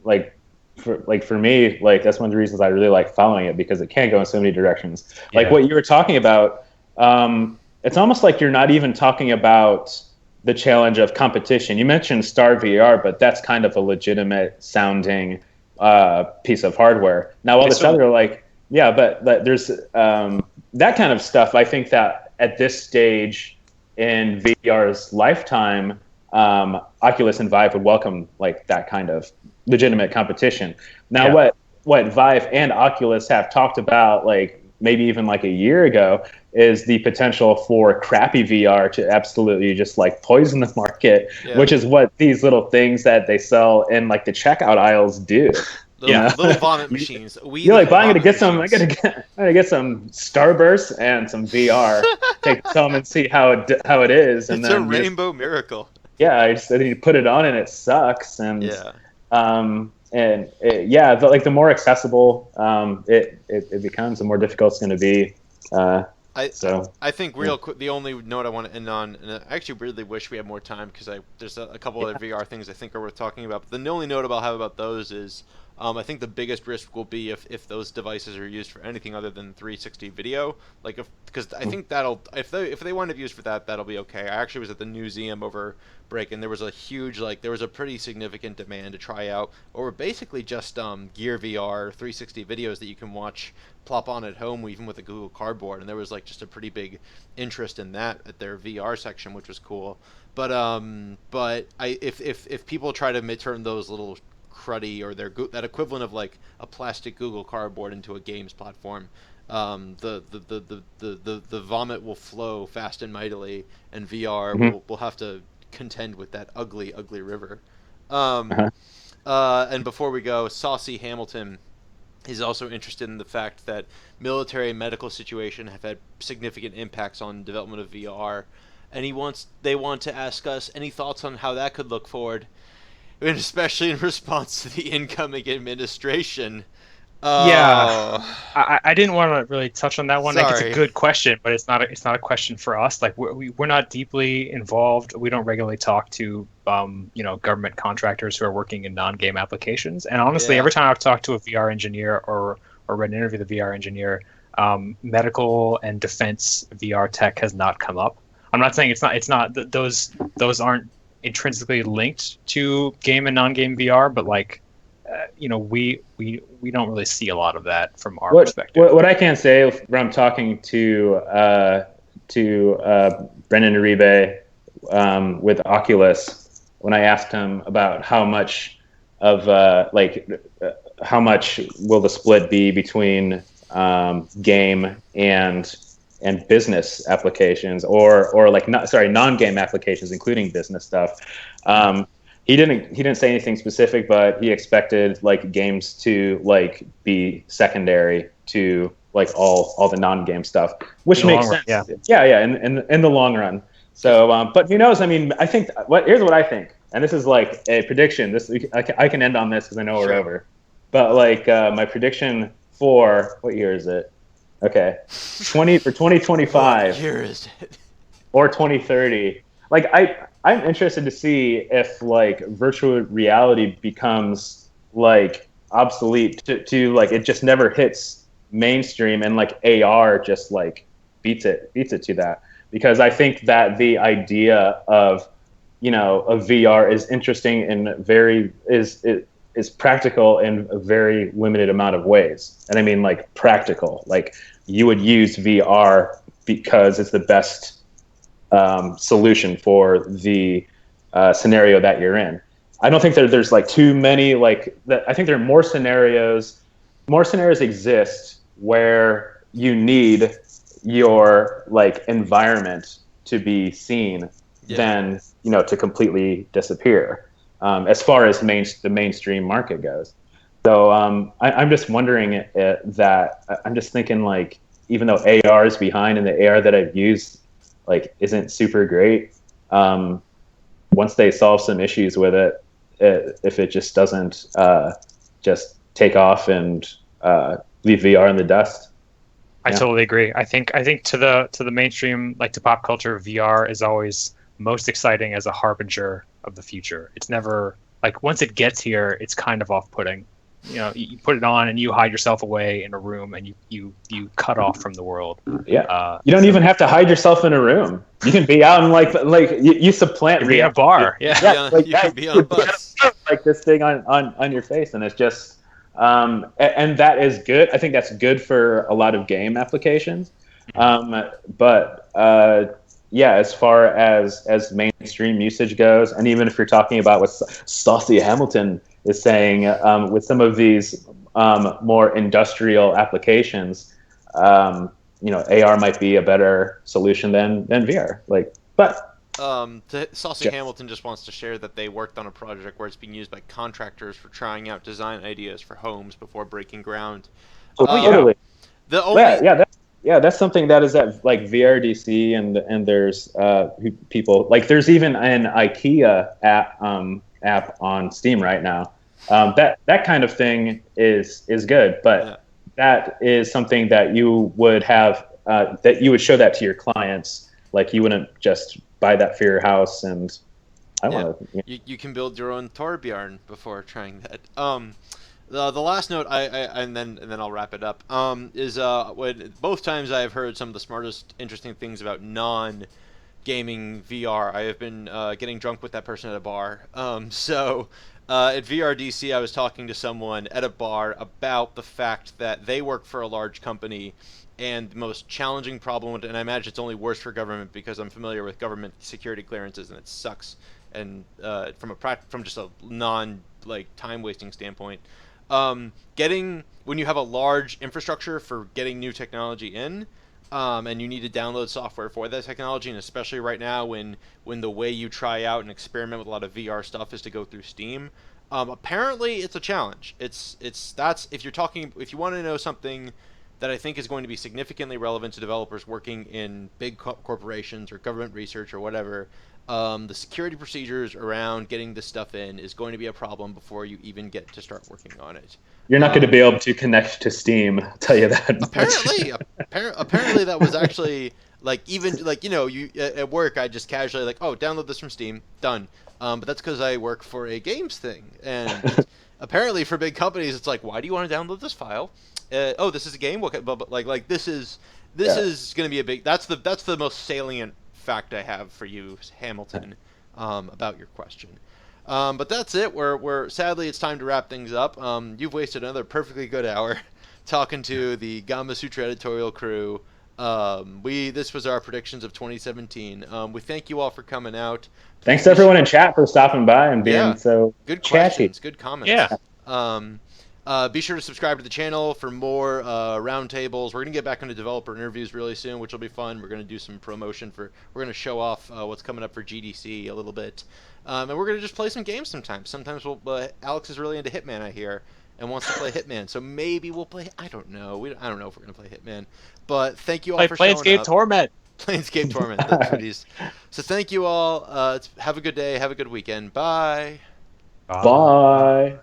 for me, like that's one of the reasons I really like following it, because it can go in so many directions. Like what you were talking about, it's almost like you're not even talking about the challenge of competition. You mentioned Star VR, but that's kind of a legitimate sounding piece of hardware. Now all this other but there's that kind of stuff. I think that at this stage in VR's lifetime, Oculus and Vive would welcome like that kind of legitimate competition. Now, Yeah. what Vive and Oculus have talked about, like maybe even like a year ago, is the potential for crappy VR to absolutely just like poison the market, Yeah. which is what these little things that they sell in like the checkout aisles do. Little vomit machines. You're like buying it to vomit get some. machines. I'm gonna get some Starburst and some VR. Take it home and see how it is, and It's a then rainbow miracle. yeah, I just you put it on and it sucks, and Yeah. yeah, like the more accessible it becomes, the more difficult it's going to be. I think real quick, the only note I want to end on, and I actually really wish we had more time because there's a couple other VR things I think are worth talking about. But the only note I'll have about those is I think the biggest risk will be if those devices are used for anything other than 360 video. Like because I think that'll if they wind up used for that, that'll be okay. I actually was at the museum over break, and there was a huge there was a pretty significant demand to try out, or basically just Gear VR 360 videos that you can watch plop on at home, even with a Google Cardboard, and there was like just a pretty big interest in that at their VR section, which was cool. But if people try to turn those little cruddy or that equivalent of like a plastic Google Cardboard into a games platform, the vomit will flow fast and mightily, and VR will have to contend with that ugly river. And before we go, Saucy Hamilton is also interested in the fact that military and medical situation have had significant impacts on development of VR, and they want to ask us any thoughts on how that could look forward, and especially in response to the incoming administration. Yeah, I didn't want to really touch on that one. Like, it's Sorry. a good question, but it's not a question for us. Like, we're not deeply involved. We don't regularly talk to government contractors who are working in non-game applications. And honestly, Yeah. every time I've talked to a VR engineer or read an interview with a VR engineer, medical and defense VR tech has not come up. I'm not saying it's not those aren't intrinsically linked to game and non-game VR, but like. We don't really see a lot of that from our perspective. What I can say when I'm talking to Brendan Uribe with Oculus, when I asked him about how much of how much will the split be between game and business applications or like non-game applications, including business stuff. He didn't say anything specific, but he expected like games to like be secondary to like all the non-game stuff, which makes sense. Yeah, in the long run. So, but who knows? I mean, I think here's what I think, and this is like a prediction. I can end on this because I know we're over. But like my prediction for what year is it? Okay, 2025. What year is it? Or 2030. Like I'm interested to see if like virtual reality becomes like obsolete to like it just never hits mainstream, and like AR just like beats it to that, because I think that the idea of of VR is interesting and is practical in a very limited amount of ways. And I mean like practical, like you would use VR because it's the best solution for the scenario that you're in. I don't think there's like too many like that. I think there are more scenarios exist where you need your like environment to be seen than to completely disappear as far as the mainstream market goes. So I'm just wondering that I'm just thinking like, even though AR is behind and the AR that I've used like isn't super great, once they solve some issues with it, if it just doesn't just take off and leave VR in the dust. I totally agree. I think to the mainstream, like to pop culture, VR is always most exciting as a harbinger of the future. It's never like, once it gets here, it's kind of off-putting. You put it on and you hide yourself away in a room and you cut off from the world. Yeah. You don't even have to hide yourself in a room. You can be out and like you supplant. Be in a bar. You can be on a bus. Like this thing on your face, and it's just and that is good. I think that's good for a lot of game applications. But yeah, as far as mainstream usage goes, and even if you're talking about what Saucy Hamilton is saying, with some of these more industrial applications, AR might be a better solution than VR. Like, but Saucy Hamilton just wants to share that they worked on a project where it's being used by contractors for trying out design ideas for homes before breaking ground. oh, Oh yeah. totally. The Yeah, only that's something that is at like VRDC, and there's people like there's even an IKEA app on Steam right now. That kind of thing is good, yeah. but that is something that you would have that you would show that to your clients. Like you wouldn't just buy that for your house, and I Yeah, want to. you can build your own Torbjorn before trying that. The last note and then I'll wrap it up. Is when both times I have heard some of the smartest, interesting things about non-gaming VR. I have been getting drunk with that person at a bar. At VRDC, I was talking to someone at a bar about the fact that they work for a large company, and the most challenging problem, and I imagine it's only worse for government because I'm familiar with government security clearances and it sucks. And from just a non like time wasting standpoint, getting when you have a large infrastructure for getting new technology in, and you need to download software for that technology, and especially right now when the way you try out and experiment with a lot of VR stuff is to go through Steam. Apparently, it's a challenge. That's if you want to know something that I think is going to be significantly relevant to developers working in big corporations or government research or whatever. The security procedures around getting this stuff in is going to be a problem before you even get to start working on it. You're not going to be able to connect to Steam. I'll tell you that Apparently, apparently that was actually like even like you at work I just casually like, oh, download this from Steam, done. But that's because I work for a games thing, and apparently for big companies it's like, why do you want to download this file? Oh, this is a game. Okay, but like this is Yeah. going to be a big. That's the most salient fact I have for you, Hamilton, about your question. But that's it. We're sadly it's time to wrap things up. You've wasted another perfectly good hour talking to the Gamasutra editorial crew. This was our predictions of 2017. We thank you all for coming out. Please Thanks to everyone in chat for stopping by and Yeah, being so good chatty. questions, good comments. Yeah. Be sure to subscribe to the channel for more roundtables. We're gonna get back into developer interviews really soon, which will be fun. We're gonna do some promotion we're gonna show off what's coming up for GDC a little bit, and we're gonna just play some games sometimes. Sometimes Alex is really into Hitman, I hear, and wants to play Hitman. So maybe we'll play. I don't know. I don't know if we're gonna play Hitman. But thank you all Like for showing Planescape up. Torment. Planescape Torment. That's what he's. So thank you all. Have a good day. Have a good weekend. Bye. Bye.